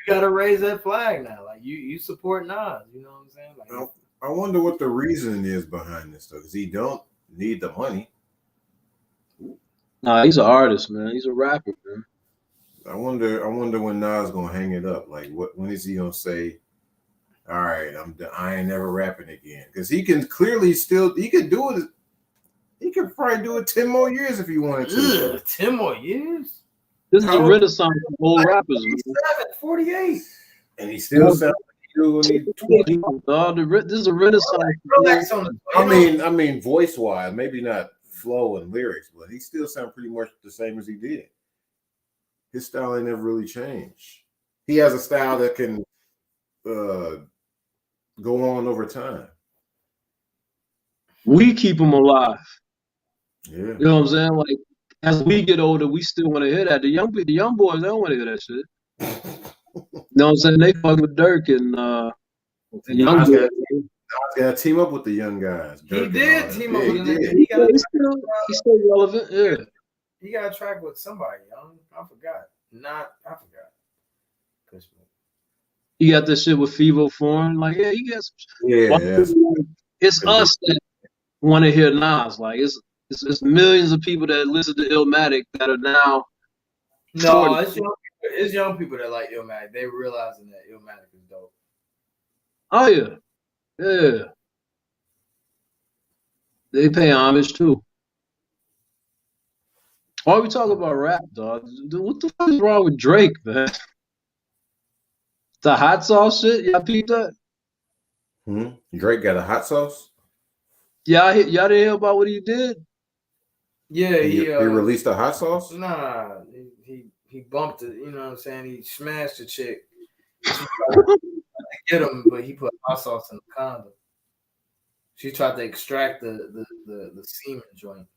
gotta raise that flag now. Like you support Nas. You know what I'm saying? Like, I wonder what the reason is behind this though, because he don't need the money. Nah, he's an artist, man. He's a rapper, man. I wonder when Nas gonna hang it up. Like, when is he gonna say, "All right, I ain't never rapping again"? Because he can clearly he could do it. He could probably do it 10 more years if he wanted to. 10 more years? This is a renaissance of old rappers, man. 48. And he still sounds like he do when he's 20. This is a renaissance. I mean, voice wise, maybe not flow and lyrics, but he still sounds pretty much the same as he did. His style ain't never really changed. He has a style that can go on over time. We keep him alive. Yeah. You know what I'm saying? Like, as we get older, we still want to hear that. The young boys, they don't want to hear that shit. You know what I'm saying? They fuck with Dirk and young boys. Nas got to team up with the young guys. He did team up with them. He's still relevant. Yeah. He got a track with somebody. I forgot. I forgot. He got this shit with Fivo Foreign. Like, yeah, he gets. Yeah. It's us that want to hear Nas. Like, it's millions of people that listen to Illmatic that are now. No, it's young people that like Illmatic. They realizing that Illmatic is dope. Oh yeah, yeah. They pay homage too. Why are we talking about rap, dog? What the fuck is wrong with Drake, man? The hot sauce shit, y'all peeped that? Drake got a hot sauce? Y'all didn't hear about what he did? Yeah, he released a hot sauce? Nah, he bumped it. You know what I'm saying? He smashed the chick. She tried to get him, but he put hot sauce in the condom. She tried to extract the semen joint.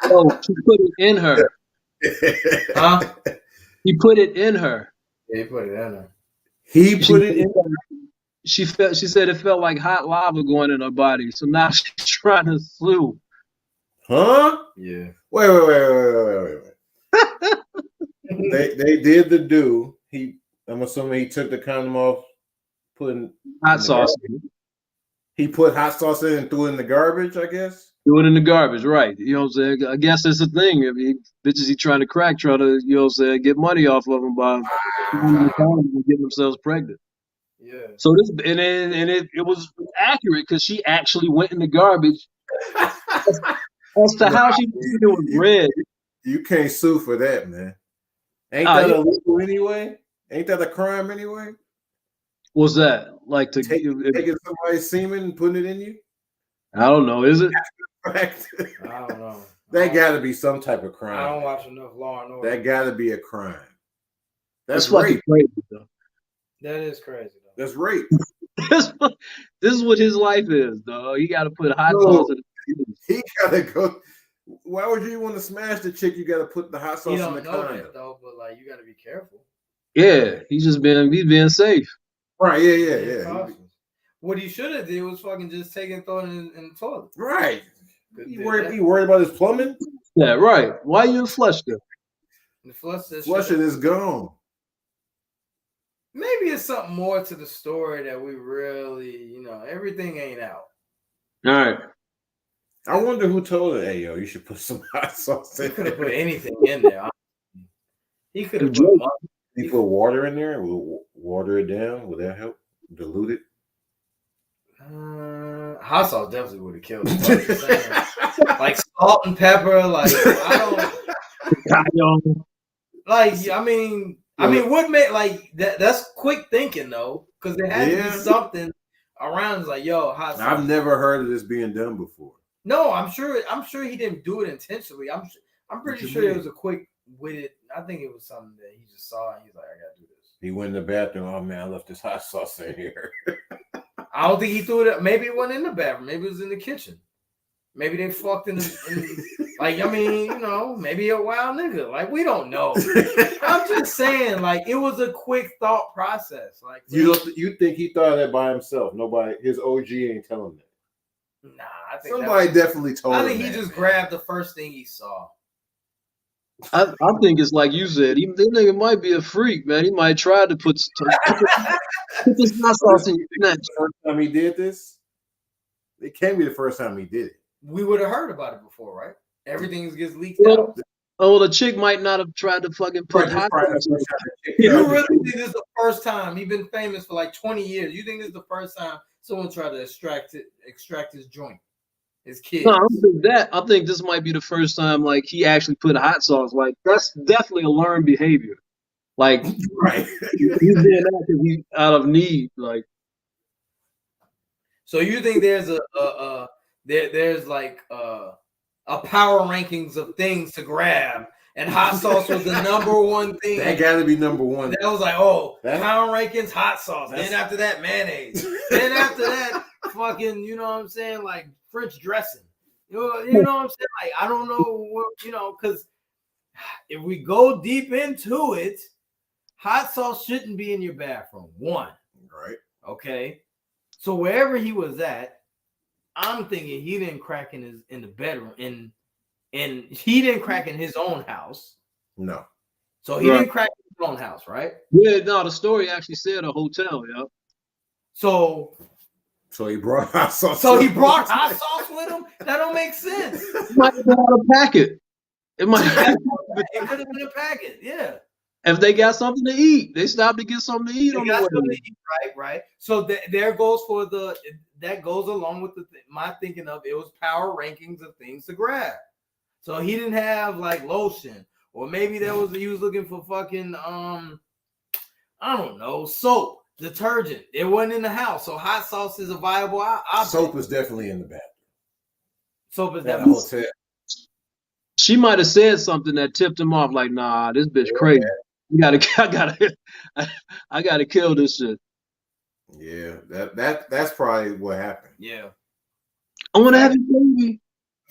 Oh, he put it in her. Huh? He put it in her. Yeah, he put it in her. He put it in her. She said it felt like hot lava going in her body. So now she's trying to sue. Huh? Yeah. Wait. they did the do. I'm assuming he took the condom off, putting hot sauce. He put hot sauce in and threw it in the garbage, I guess. Threw it in the garbage, right? You know what I'm saying? I guess that's the thing. I mean, bitches he trying to crack, trying to, you know what I'm saying, get money off of them by getting themselves pregnant. Yeah. So it was accurate because she actually went in the garbage. As to how she was doing red. You can't sue for that, man. Ain't that illegal anyway? Ain't that a crime anyway? What's that? Like taking somebody's semen and putting it in you? I don't know. Is it? I don't know. That got to be some type of crime. I don't watch enough Law and Order. That got to be a crime. That's rape. Crazy, though. That is crazy, though. That's rape. This is what his life is, dog. He got to put hot sauce in the He got to go. Why would you want to smash the chick? You got to put the hot sauce in the condom. That, though, but like you got to be careful. Yeah, he's being safe. Right? Yeah. What he should have did was fucking just take and throw it in the toilet. Right. He worried about his plumbing. Yeah, right. Why you flush them? The flushing is gone. Maybe it's something more to the story that we really, everything ain't out. All right. I wonder who told her, hey, yo, you should put some hot sauce in there. He could have put anything in there. He could have put water in there. Will water it down? Will that help dilute it? Hot sauce definitely would have killed it. Like salt and pepper. Like, I don't. Like, I mean, what made like that? That's quick thinking though, because there had to be something around. It's like, yo, hot sauce. I've never heard of this being done before. No, I'm sure he didn't do it intentionally. I'm pretty sure it was a quick witted. I think it was something that he just saw and he's like, I gotta do this. He went in the bathroom. Oh man, I left this hot sauce in here. I don't think he threw it. Maybe it wasn't in the bathroom. Maybe it was in the kitchen. Maybe they fucked in like, I mean, you know, maybe a wild nigga. Like, we don't know. I'm just saying, like, it was a quick thought process. Like, you think he thought of that by himself? Nobody, his OG ain't telling him. Nah, I think somebody definitely told him. I think he just grabbed the first thing he saw. I think it's like you said. This nigga might be a freak, man. He might try to put this hot sauce in your snatch. First time he did this, it can't be the first time he did it. We would have heard about it before, right? Everything gets leaked out. Oh, the chick might not have tried to fucking put hot sauce. You really think this is the first time? He's been famous for like 20 years. You think this is the first time someone tried to extract his joint, his kid? No, I don't think that. I think this might be the first time like he actually put hot sauce. Like that's definitely a learned behavior. Like right, he's doing that because he's out of need. Like, so you think there's there's like a power rankings of things to grab, and hot sauce was the number one thing. That got to be number one. That was like, oh, power rankings, hot sauce. Then after that, mayonnaise. Then after that, fucking, you know what I'm saying, like French dressing. You know what I'm saying? Like, I don't know what, you know, because if we go deep into it, hot sauce shouldn't be in your bathroom. One, right? Okay, so wherever he was at, I'm thinking he didn't crack in the bedroom, and he didn't crack in his own house. No. So he didn't crack in his own house, right? Yeah, no, the story actually said a hotel, yeah. So he brought hot sauce. So he brought hot sauce with him? That don't make sense. It might have been a packet. It might have it could have been a packet, yeah. If they got something to eat, they stopped to get something to eat on the way. Right. So there goes for that goes along with my thinking of it was power rankings of things to grab. So he didn't have like lotion, or maybe he was looking for fucking I don't know, soap, detergent. It wasn't in the house, so hot sauce is a viable option. Soap is definitely in the bathroom. Soap is definitely hotel. She might have said something that tipped him off, like, "Nah, this bitch crazy. I gotta kill this shit." Yeah, that's probably what happened. Yeah, I want to have a baby.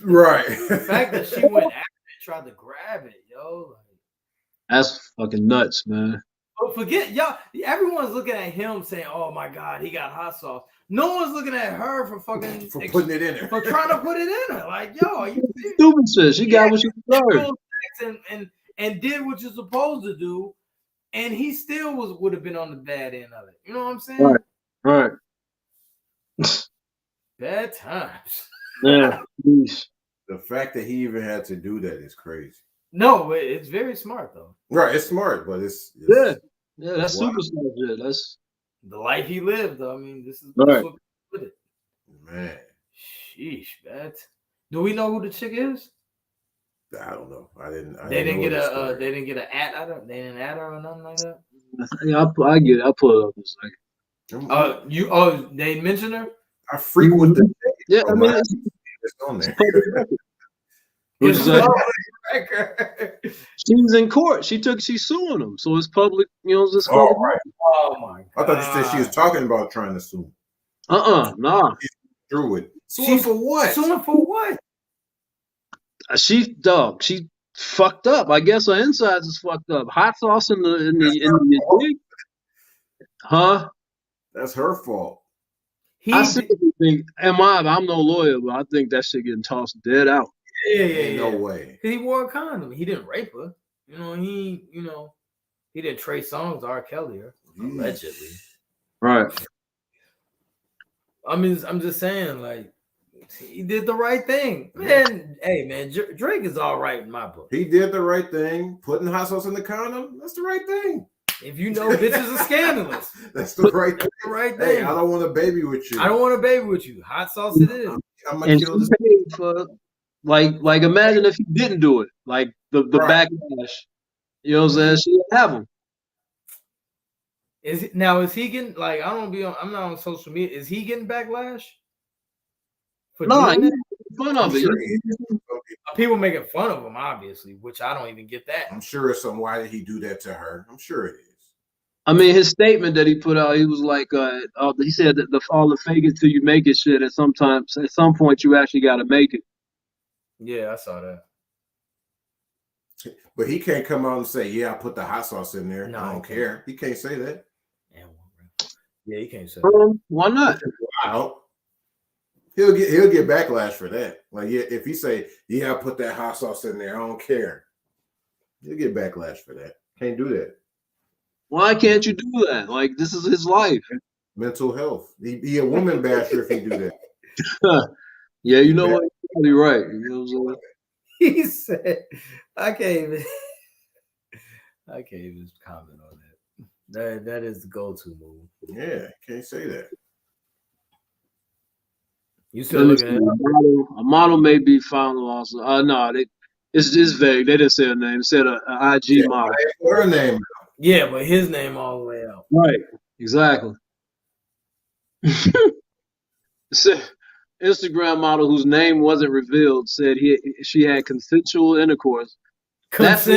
Right. The fact that she went after it, tried to grab it, yo. That's fucking nuts, man. But forget y'all. Everyone's looking at him saying, "Oh my God, he got hot sauce." No one's looking at her for fucking putting it in her, for trying to put it in her. Like, yo, are you stupid shit? She got what she deserved. And did what you're supposed to do, and he still would have been on the bad end of it. You know what I'm saying? Right. Bad times. Yeah. The fact that he even had to do that is crazy. No, it's very smart though. Right, it's smart, but it's yeah, that's super smart. Yeah, that's the life he lived. Though. I mean, this is right. What put it. Man, sheesh, man. Do we know who the chick is? I don't know. They didn't get an ad out of. They didn't add her or nothing like that. Yeah, I get it. I'll pull it up in a second. They mentioned her. I freak with the yeah. I mean, it's on there. She's in court. She's suing him, so it's public. You know, it's public. Right. Oh my God. I thought you said she was talking about trying to sue. Nah. She's through it. Suing for what? Suing for what? She fucked up. I guess her insides is fucked up. Hot sauce in the dick. Huh? That's her fault. I seriously think, I'm no lawyer, but I think that shit getting tossed dead out. Yeah. No way. He wore a condom. He didn't rape her. He didn't trade songs to R. Kelly, allegedly. Right. I mean, I'm just saying, like, he did the right thing. Man, hey, man, Drake is all right in my book. He did the right thing. Putting hot sauce in the condom, that's the right thing. If you know bitches are scandalous. That's the right thing. The right thing. Hey, I don't want a baby with you. I don't want a baby with you. Hot sauce it is. I'm gonna kill this. For, like imagine if he didn't do it. Like the backlash. You know what I'm saying? She would have him. Is he getting like I'm not on social media. Is he getting backlash? No, he's making fun of it. People making fun of him, obviously, which I don't even get that. I'm sure it's some why did he do that to her? I'm sure it is. I mean, his statement that he put out, he was like, he said that all the fake it till you make it shit. At some point, you actually got to make it. Yeah, I saw that. But he can't come out and say, "Yeah, I put the hot sauce in there." No, I don't care. He can't say that. Yeah, he can't say that. Why not? Wow. He'll get backlash for that. Like, yeah, if he say, "Yeah, I put that hot sauce in there," I don't care. He'll get backlash for that. Can't do that. Why can't you do that? Like, this is his life. Mental health. He a woman basher if he do that. Yeah, you know what? You're probably right. You know what I'm saying? He said, I can't even comment on that. That is the go-to move. Yeah, can't say that. You still looking at a model may be found lost. No, it's vague. They didn't say a name. It said an IG model. Her name. Yeah, but his name all the way out. Right. Exactly. Instagram model whose name wasn't revealed said she had consensual intercourse. That's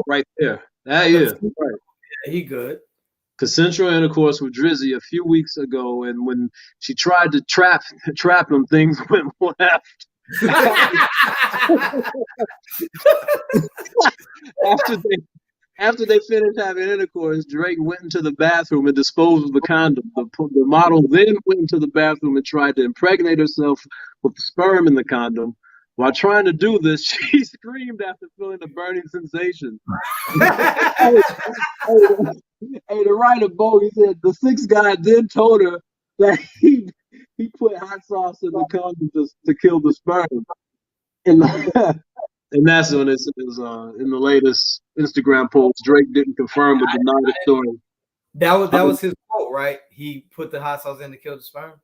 right there. That is right. Yeah, he good. Consensual intercourse with Drizzy a few weeks ago, and when she tried to trap him, things went left. After they finished having intercourse, Drake went into the bathroom and disposed of the condom. The model then went into the bathroom and tried to impregnate herself with the sperm in the condom. While trying to do this, she screamed after feeling a burning sensation. Hey, the writer Bo, he said the sixth guy then told her that he put hot sauce in the condom to kill the sperm. And that's when it says in the latest Instagram post, Drake didn't confirm or deny the story. That was his quote, right? He put the hot sauce in to kill the sperm.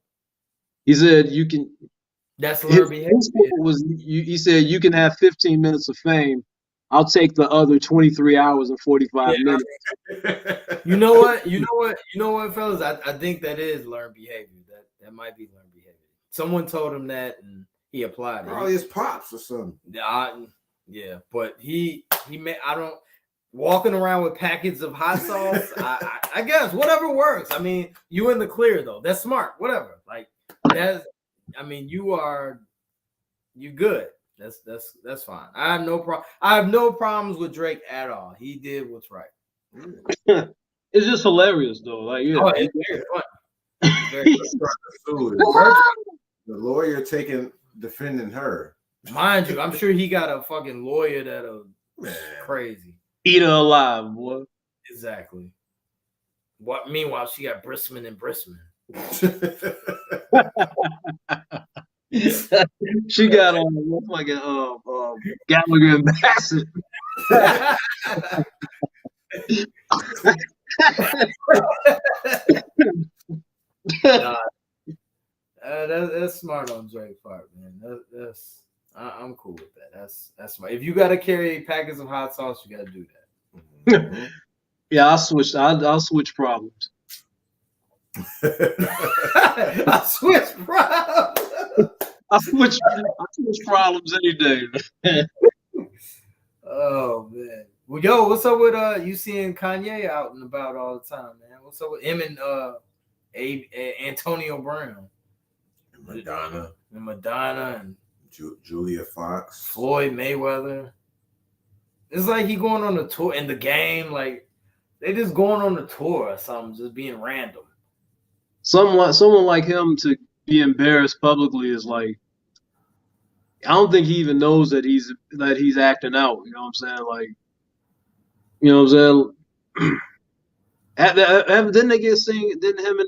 He said you can. That's learned behavior. He said you can have 15 minutes of fame. I'll take the other 23 hours and 45 minutes. You know what, fellas? I think that is learned behavior. That might be learned behavior. Someone told him that and he applied it. Probably his pops or something. Yeah, but he walking around with packets of hot sauce. I guess whatever works. I mean, you in the clear though. That's smart. Whatever. Like that's. I mean, you good. That's fine. I have no problems with Drake at all. He did what's right. It's just hilarious though. Like, yeah. Oh, it's very fun. The lawyer defending her. Mind you, I'm sure he got a fucking lawyer that'll crazy. Eat her alive, boy. Exactly. What? Meanwhile, she got Brisman and Brisman. She got Gallagher and Bassett. That's smart on Drake's part, man. I'm cool with that. That's smart. If you got to carry packets of hot sauce, you got to do that. Yeah, I'll switch problems. I switch problems any day. Oh man. Well, yo, what's up with you seeing Kanye out and about all the time, man? What's up with him and Antonio Brown? Madonna and Julia Fox, Floyd Mayweather. It's like he going on a tour in the game, like they just going on a tour or something, just being random. Someone like him to be embarrassed publicly is like, I don't think he even knows that he's acting out. You know what I'm saying? Like, you know what I'm saying? Didn't they get seen? Didn't him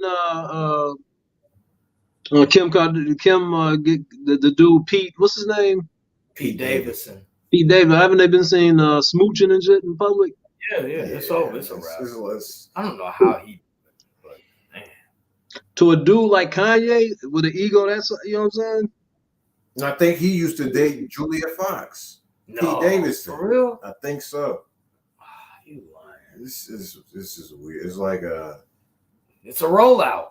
and Kim get the dude Pete? What's his name? Pete Davidson. Pete Davidson. Haven't they been seen smooching and shit in public? Yeah. It's over. It's a wrap. I don't know how he. To a dude like Kanye with an ego, that's, you know what I'm saying? I think he used to date Julia Fox. No, Pete Davidson. For real? I think so. You lying. This is weird. It's like it's a rollout.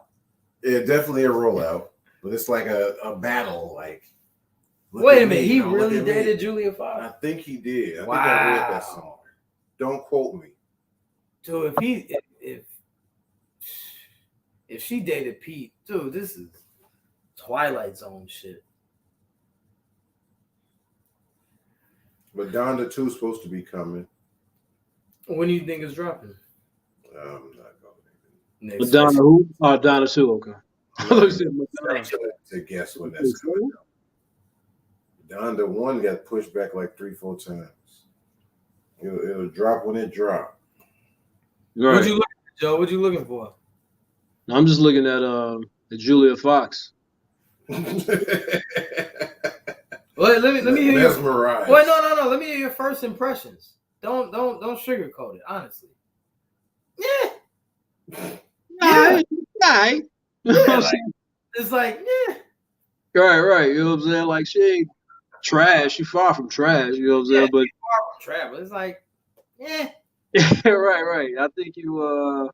Yeah, definitely a rollout. But it's like a battle. Like, wait a minute, he really dated Julia Fox? I think he did. I wow. think I read that somewhere. Don't quote me. So if she dated Pete, dude, this is Twilight Zone shit. But Donda 2 is supposed to be coming. When do you think it's dropping? I'm not going Madonna who? Oh, Donna too. Okay. to guess when that's coming out. Donda 1 got pushed back like 3-4 times. It'll drop when it drops. Right. What you looking for, Joe? What you looking for? I'm just looking at Julia Fox. Let me hear your mesmerized. Wait, no. Let me hear your first impressions. Don't sugarcoat it. Honestly. Yeah. Right. It's like, yeah. Right. You know what I'm saying? Like she ain't trash. She far from trash. You know what I'm saying? But far from trash. But it's like, yeah. right. I think you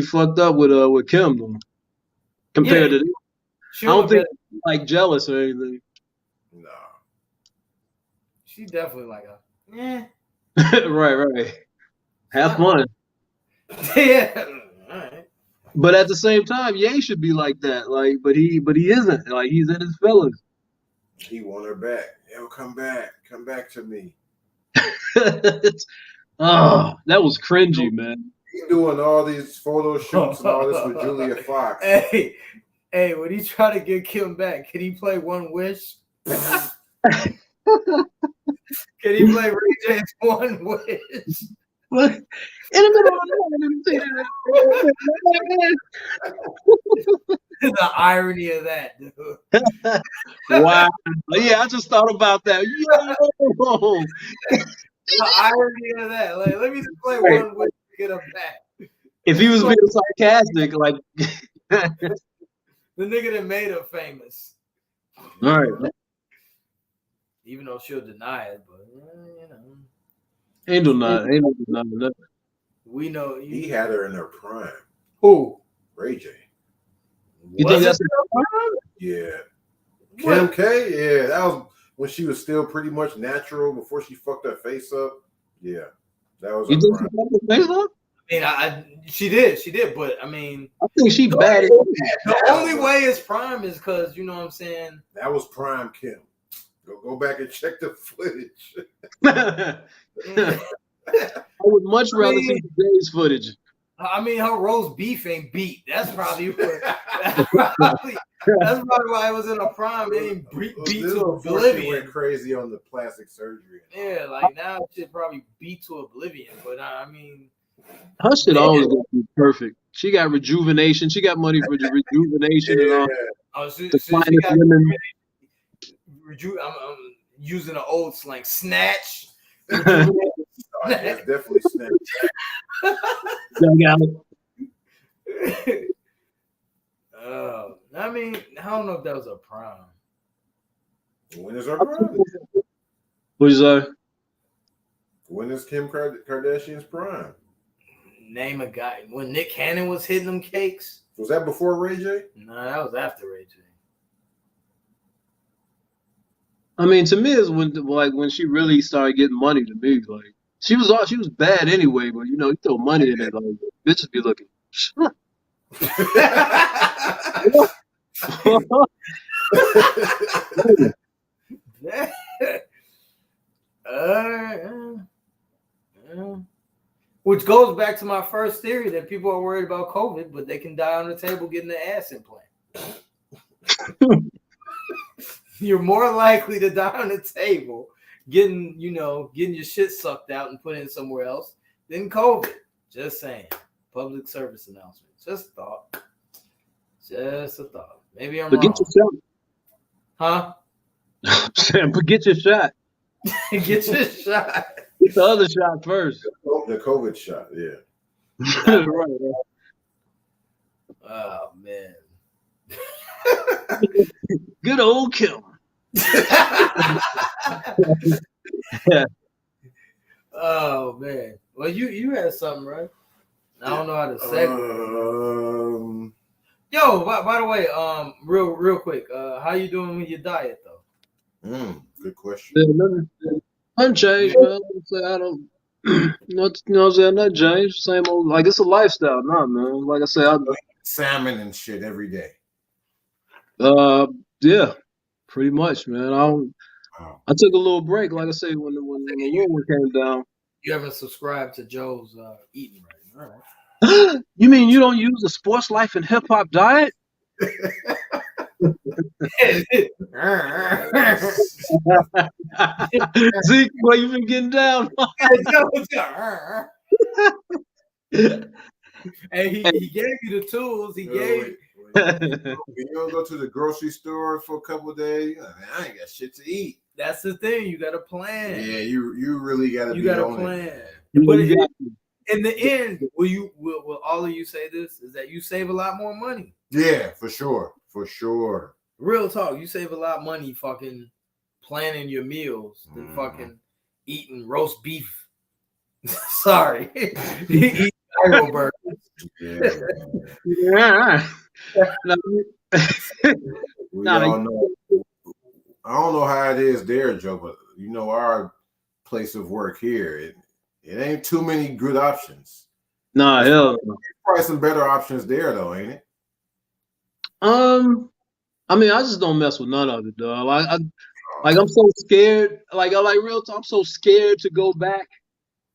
fucked up with Kim though. Compared to this. I don't think she's like jealous or anything. No. She definitely like a right. Have fun. Yeah. All right. But at the same time, Ye should be like that. Like, but he isn't. Like he's in his feelings. He want her back. Yo, come back to me. Oh, that was cringy, man. He's doing all these photo shoots and all this with Julia Fox. Hey, when he try to get Kim back, can he play One Wish? Can he play Ray J's One Wish? What? In the middle of The irony of that, dude. Wow. Yeah, I just thought about that. Yo. The irony of that. Like, let me just play One Wish to get him back. If he was being sarcastic, like the nigga that made her famous. all right. Even though she'll deny it, but you know. Ain't no denying. We know he had her in her prime. Who? Ray J. You think that's her prime? Yeah. Kim K? Yeah, that was when she was still pretty much natural before she fucked her face up. Yeah. That was you her think prime. she fucked her face up? I mean, she did, but I mean, I think she bad. The only way it's prime is because you know what I'm saying. That was prime Kim. Go back and check the footage. I would much rather see today's footage. I mean, her roast beef ain't beat. That's probably why it was in a prime. It ain't beat to oblivion. Went crazy on the plastic surgery. Yeah, like now it should probably beat to oblivion. But I mean, her shit always gonna be perfect. She got rejuvenation. She got money for rejuvenation and all. Oh, she the got women. I'm using an old slang. Snatch. It's definitely snatch. I mean, I don't know if that was a prime. When is her prime? What's that? When is Kim Kardashian's prime? Name a guy. When Nick Cannon was hitting them cakes. Was that before Ray J? No, that was after Ray J. I mean, to me, it's when she really started getting money. To me, like she was bad anyway, but you know, you throw money in it, like bitches be looking. Which goes back to my first theory that people are worried about COVID, but they can die on the table getting the ass implant. You're more likely to die on the table getting your shit sucked out and put in somewhere else than COVID. Just saying. Public service announcement. Just a thought. Maybe I'm wrong. Get your shot. Huh? But get your shot. Get your shot. Get the other shot first. The COVID shot, yeah. Right. Oh man. Good old Kim. Oh man. Well, you had something, right? I don't know how to say. Yo, by the way, real quick, how you doing with your diet though? Good question. Nothing changed, man. I don't. Not changed. Same old. Like it's a lifestyle, nah, man. Like I said, salmon and shit every day. Yeah, pretty much, man. Wow. I took a little break, like I say, when the little one came down. You haven't subscribed to Joe's eating right. All right. You mean you don't use the sports life and hip hop diet? Zeke, why you been getting down? Hey, he gave you the tools. He gave. When you don't go to the grocery store for a couple of days, man, I ain't got shit to eat. That's the thing. You got to plan. Yeah, you really got to be got to on plan. it. But in the end, will all of you say this? Is that you save a lot more money? Yeah, for sure. Real talk, you save a lot of money fucking planning your meals than fucking eating roast beef. Sorry, eating gyro burgers. Yeah. We all know. I don't know how it is there, Joe, but you know our place of work here, it ain't too many good options. Nah, hell. There's probably some better options there, though, ain't it? I mean, I just don't mess with none of it, dog. Like I'm so scared. Like real talk, I'm so scared to go back.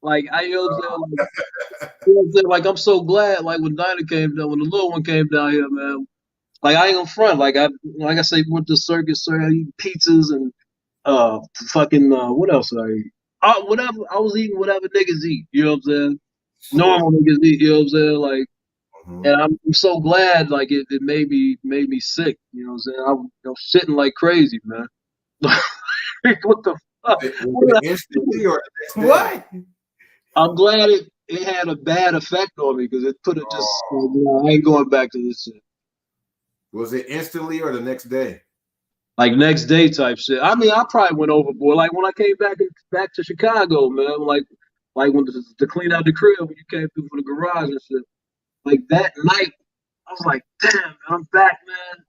Like like I'm so glad. Like when Dinah came down, when the little one came down here, man. Like I ain't gonna front. Like I say, went to circus, I eat pizzas and fucking what else I eat? Whatever I was eating, whatever niggas eat. You know what I'm saying? Normal niggas eat. You know what I'm saying? Like. And I'm so glad, like it made me sick. You know what I'm saying? I'm shitting like crazy, man. What the fuck? Instantly or what? I'm glad it had a bad effect on me because it put it just. I ain't going back to this shit. Was it instantly or the next day? Like next day type shit. I mean, I probably went overboard. Like when I came back to Chicago, man. Like when to clean out the crib when you came through for the garage and shit. Like that night, I was like, damn, man, I'm back, man.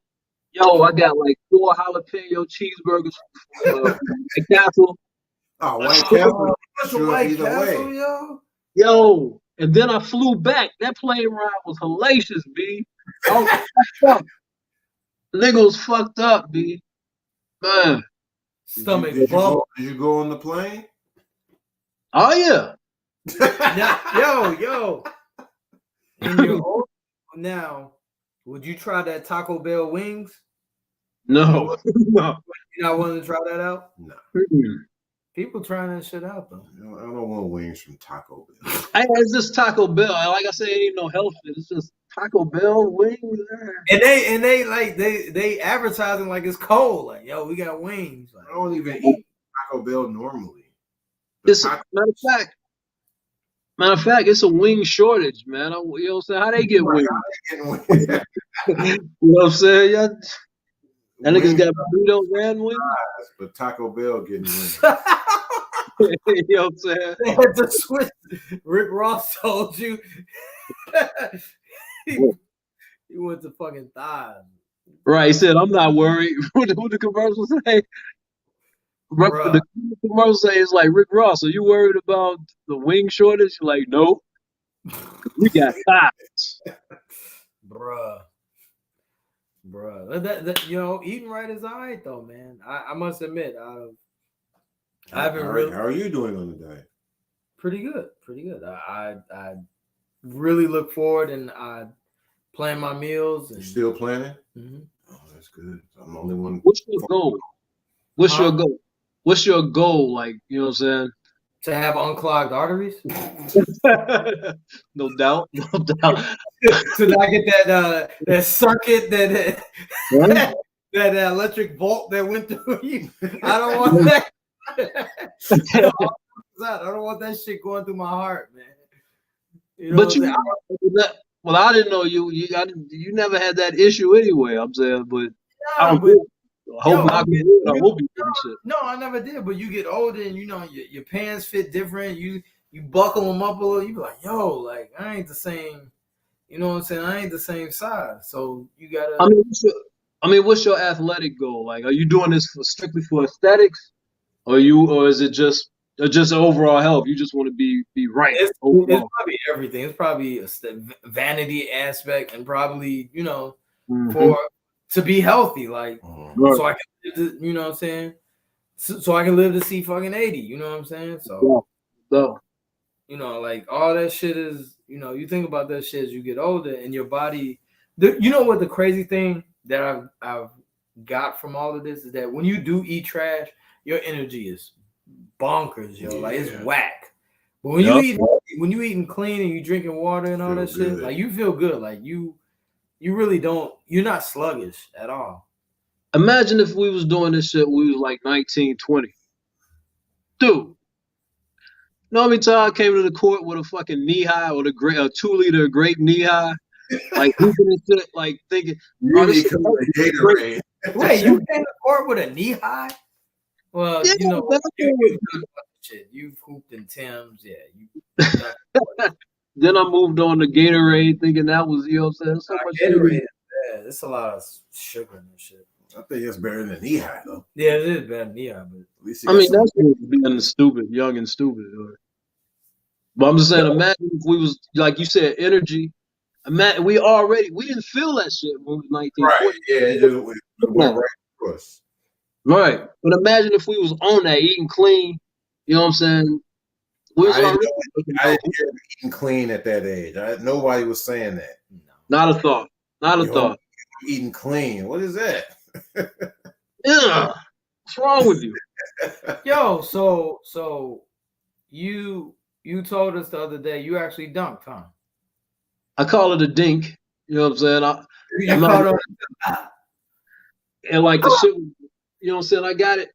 Yo, I got like 4 jalapeno cheeseburgers from White Castle. Oh, White Castle. White Castle, yo. And then I flew back. That plane ride was hellacious, B. I was fucked up. The nigga was fucked up, B. Man. Stomach. Did you go on the plane? Oh, yeah. Yo. In your old, now, would you try that Taco Bell wings? No. No. You not willing to try that out? No. People trying that shit out though. I don't want wings from Taco Bell. It's just Taco Bell. Like I said, it ain't no health shit. It's just Taco Bell wings. And they like they advertising like it's cold. Like, yo, we got wings. Like, I don't even eat Taco Bell normally. Matter of fact, it's a wing shortage, man. You know what I'm saying? How they get wings? You know what I'm saying? Yeah. That niggas got burritos and wings. But Taco Bell getting wings. You know what I'm saying? They had to switch. Rick Ross told you. he went to fucking thighs. Right. He said, I'm not worried. What the commercial say? The commercial say is like, Rick Ross, are you worried about the wing shortage? You're like, no. We got thighs. Bruh. That you know, eating right is all right though, man. I must admit, I haven't really. How are you doing on the diet? Pretty good. I really look forward and I plan my meals. And, you still planning? Mm-hmm. Oh, that's good. I'm the only one. What's your goal? What's your goal? Like, you know what I'm saying? To have unclogged arteries? No doubt. To not get that circuit that electric bolt that went through you. I don't want that. I don't want that shit going through my heart, man. You know well, I didn't know you never had that issue anyway. I'm saying, but I hope you shit. No, I never did. But you get older, and you know your pants fit different. You buckle them up a little. You be like, yo, like I ain't the same. You know what I'm saying? I ain't the same size. So you gotta. I mean, what's your athletic goal? Like, are you doing this strictly for aesthetics, or is it just overall health? You just want to be right. It's probably everything. It's probably a vanity aspect, and probably for to be healthy, like so I can, you know what I'm saying. so I can live to see fucking 80. You know what I'm saying? So, you know, like all that shit is, you know, you think about that shit as you get older and your body. You know what the crazy thing that I've got from all of this is that when you do eat trash, your energy is bonkers, yo. Like it's whack. But when you eating clean and you drinking water and all that shit, like you feel good. Like you really don't. You're not sluggish at all. Imagine if we was doing this shit when we was like 19, 20. Dude. You know how many times I came to the court with a fucking knee high or a 2-liter grape knee high? Like hooping and shit, like thinking, oh, this is Gatorade. Wait, you came to court with a knee high? Well, yeah, you know, you've hooped in Tim's, yeah. Then I moved on to Gatorade, thinking that was, you know what I'm saying? So much Gatorade, yeah, it's a lot of sugar and shit. I think it's better than knee high, though. Yeah, it is better than knee high, but at least I mean, that's being stupid, young and stupid. But I'm just saying, imagine if we was, like you said, energy. Imagine we didn't feel that shit when we was 19. Right, yeah, it went right to us. Right. But imagine if we was on that, eating clean, you know what I'm saying? We was I didn't hear eating clean at that age. Nobody was saying that. No. Not a thought. Not a thought. Eating clean. What is that? Yeah. What's wrong with you? Yo, so you told us the other day you actually dunked, huh? I call it a dink. You know what I'm saying? You called it and like the shit, you know what I'm saying? I got it.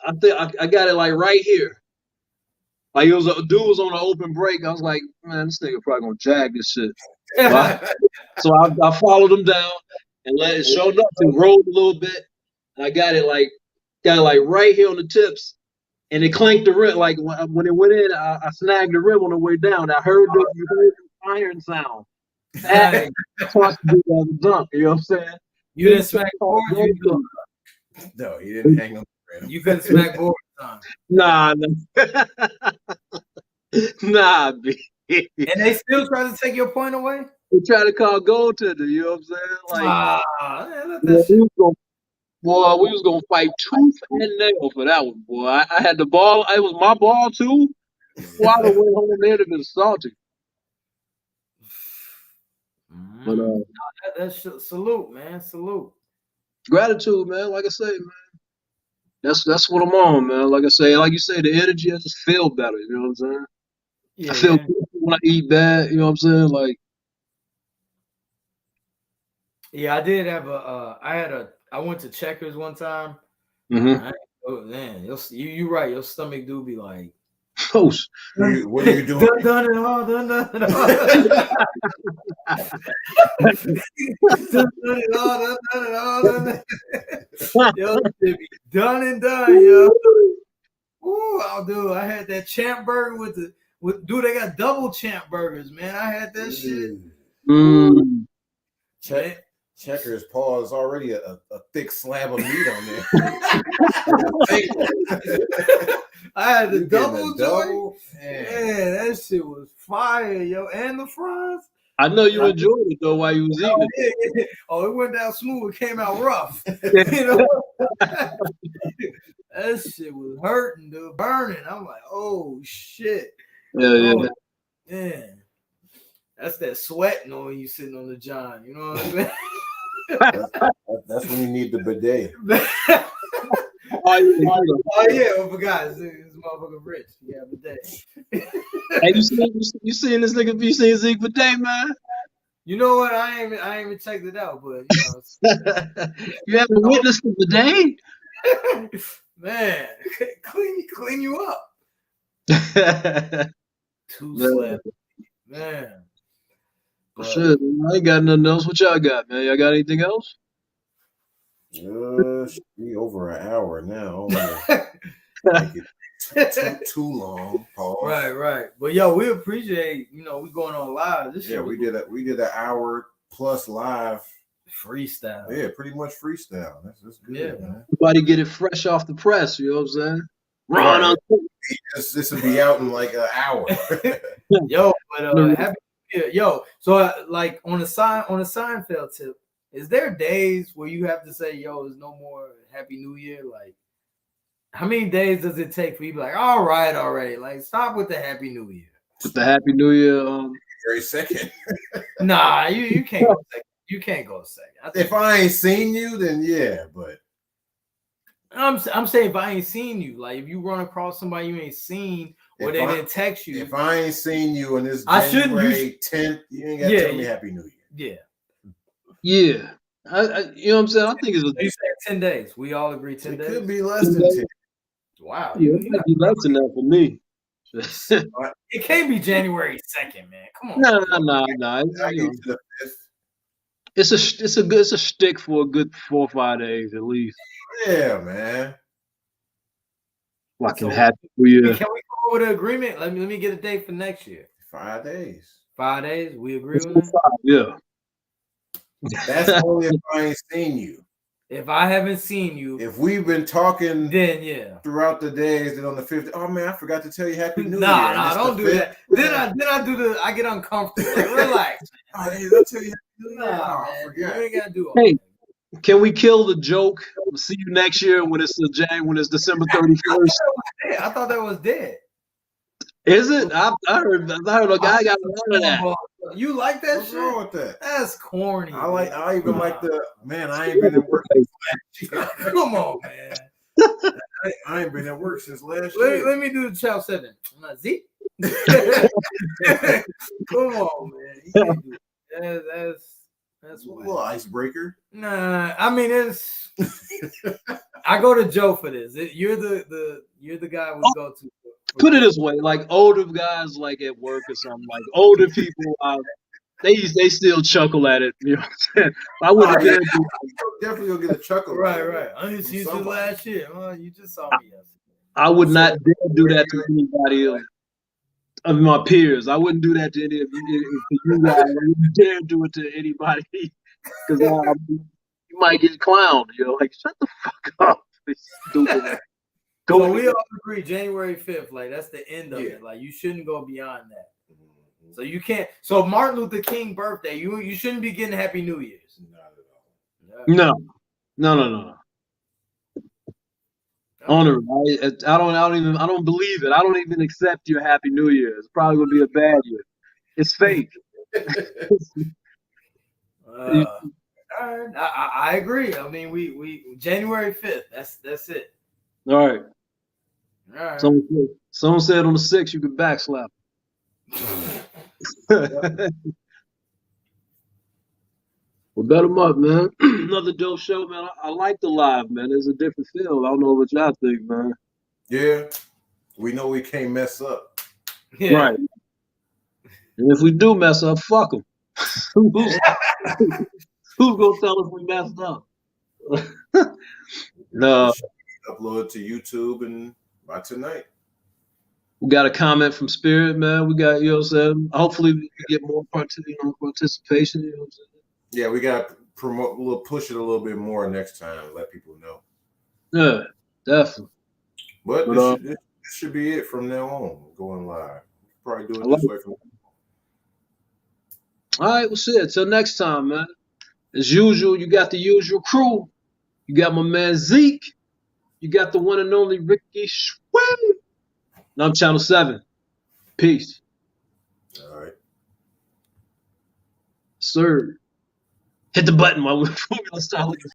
I think I got it like right here. Like it was a dude was on an open break. I was like, man, this nigga probably gonna jag this shit. So I followed him down and let it show up and rolled a little bit. And I got it like right here on the tips. And it clanked the rim. Like when it went in, I snagged the rim on the way down. I heard the iron sound. That's why I do the dunk. You know what I'm saying? You didn't smack board. No, you didn't hang on the rim. You couldn't smack board. Nah. Nah, B. And they still try to take your point away? They try to call goaltender, you know what I'm saying? Like, we was gonna fight tooth and nail for that one, boy. I had the ball. It was my ball too. Why the way home there to been salty. But that's salute, man. Salute. Gratitude, man. Like I say, man. That's what I'm on, man. Like I say, like you say, the energy, I just feel better. You know what I'm saying? Yeah, I feel good when I eat bad. You know what I'm saying? Like, yeah, I did have I went to Checkers one time. Mm-hmm. Oh man, you're right. Your stomach do be like, oh, what are you doing? Done it all. Yo, be done and done, yo. Ooh, dude, I had that champ burger dude, they got double champ burgers, man. I had that shit. Checkers Paul is already a thick slab of meat on there. I had the double joint. Man, that shit was fire, yo. And the fries. I know you enjoyed it though while you was eating it. It went down smooth. It came out rough. You know? That shit was hurting, dude. Burning. I'm like, oh shit. Yeah. Man. That's that sweating on you sitting on the john. You know what I'm saying? That's when you need the bidet. Oh yeah, I forgot. This motherfucker rich. Yeah, bidet. Hey, you seen this nigga? You seen Zeke bidet, man? You know what? I ain't even checked it out, but you know, you haven't witnessed the bidet? Man, clean you up. Too slap, man. But, shit, I ain't got nothing else. What y'all got, man? Y'all got anything else? Should be over an hour now. Too long. Pause. Right. But yo, we appreciate, we going on live. We did an hour plus live freestyle. Yeah, pretty much freestyle. That's good. Yeah, man. Everybody get it fresh off the press. You know what I'm saying? Ron, this will be out in like an hour. Yo, but happy. Yo, so like on a Seinfeld tip, is there days where you have to say, "Yo, there's no more Happy New Year"? Like, How many days does it take for you to be like, all right, already? Like, stop with the Happy New Year. With the Happy New Year. Very second. Nah, you can't go second. You can't go second. If I ain't seen you, then yeah, but I'm saying if I ain't seen you, like if you run across somebody you ain't seen or they didn't text you. If I ain't seen you in this January 10th, you ain't got to tell me Happy New Year. Yeah. You know what I'm saying? I think it's you said 10 days. We all agree 10 days. It could be less than 10. Wow. Yeah, it might be less than that for me. It can't be January 2nd, man. Come on. No. It's a shtick for a good 4 or 5 days at least. Yeah, man. Fucking Happy New Year. Can we go with an agreement? Let me get a date for next year. 5 days. 5 days. We agree with that? Yeah. That's only if I ain't seen you. If I haven't seen you, if we've been talking, then yeah, throughout the days, then on the 5th, oh man, I forgot to tell you Happy New Year. Nah, don't do that. Then I get uncomfortable. Like, relax. Oh, hey, I'll tell you Happy New Year. Nah, man, you ain't gotta do all hey, that. Can we kill the joke? We'll see you next year when it's December 31st. I thought that was dead. Is it? I heard a guy got a lot of that. You like that What's shit? wrong with that? That's corny. I even like the man. I ain't been at work since last year. Come on, man. I ain't been at work since last year. Let me do the Chow 7. Z. Come on, man. You can't do that. That's a little icebreaker. Nah, I mean it's. I go to Joe for this. You're the guy we go to. Put it this way, like older guys, like at work or something, like older people, they still chuckle at it. You know what I'm saying? I wouldn't definitely gonna get a chuckle. Right. I didn't see you last year. Well, you just saw me yesterday. I would not dare do that to anybody else. Of my peers, I wouldn't do that to any of you. If you guys, I wouldn't dare do it to anybody because you might get clowned. You know, like shut the fuck up. It's stupid. So we all agree January 5th, like that's the end of it. Like you shouldn't go beyond that. So you can't. So Martin Luther King birthday, you shouldn't be getting Happy New Year's. Not at all. No. Honor, I don't believe it. I don't even accept your Happy New Year. It's probably gonna be a bad year. It's fake. All right, I agree. I mean, we January 5th. That's it. All right. All right. Someone said on the 6th you could backslap. Well, bet them up, man. Another dope show, man. I like the live, man. There's a different feel. I don't know what y'all think, man. Yeah, we know we can't mess up. Yeah. Right. And if we do mess up, fuck them. Who's gonna tell us we messed up? No. Upload it to YouTube and by tonight. We got a comment from Spirit, man. We got, you know what I'm saying? Hopefully we can get more participation, you know what I'm saying? Yeah, we got to push it a little bit more next time, let people know. Yeah, definitely. But this should be it from now on, going live. Probably do it this way from now. All right, well, shit. Till next time, man. As usual, you got the usual crew. You got my man Zeke. You got the one and only Ricky Schwinn. And I'm Channel 7. Peace. All right. Sir. Hit the button while we're start looking.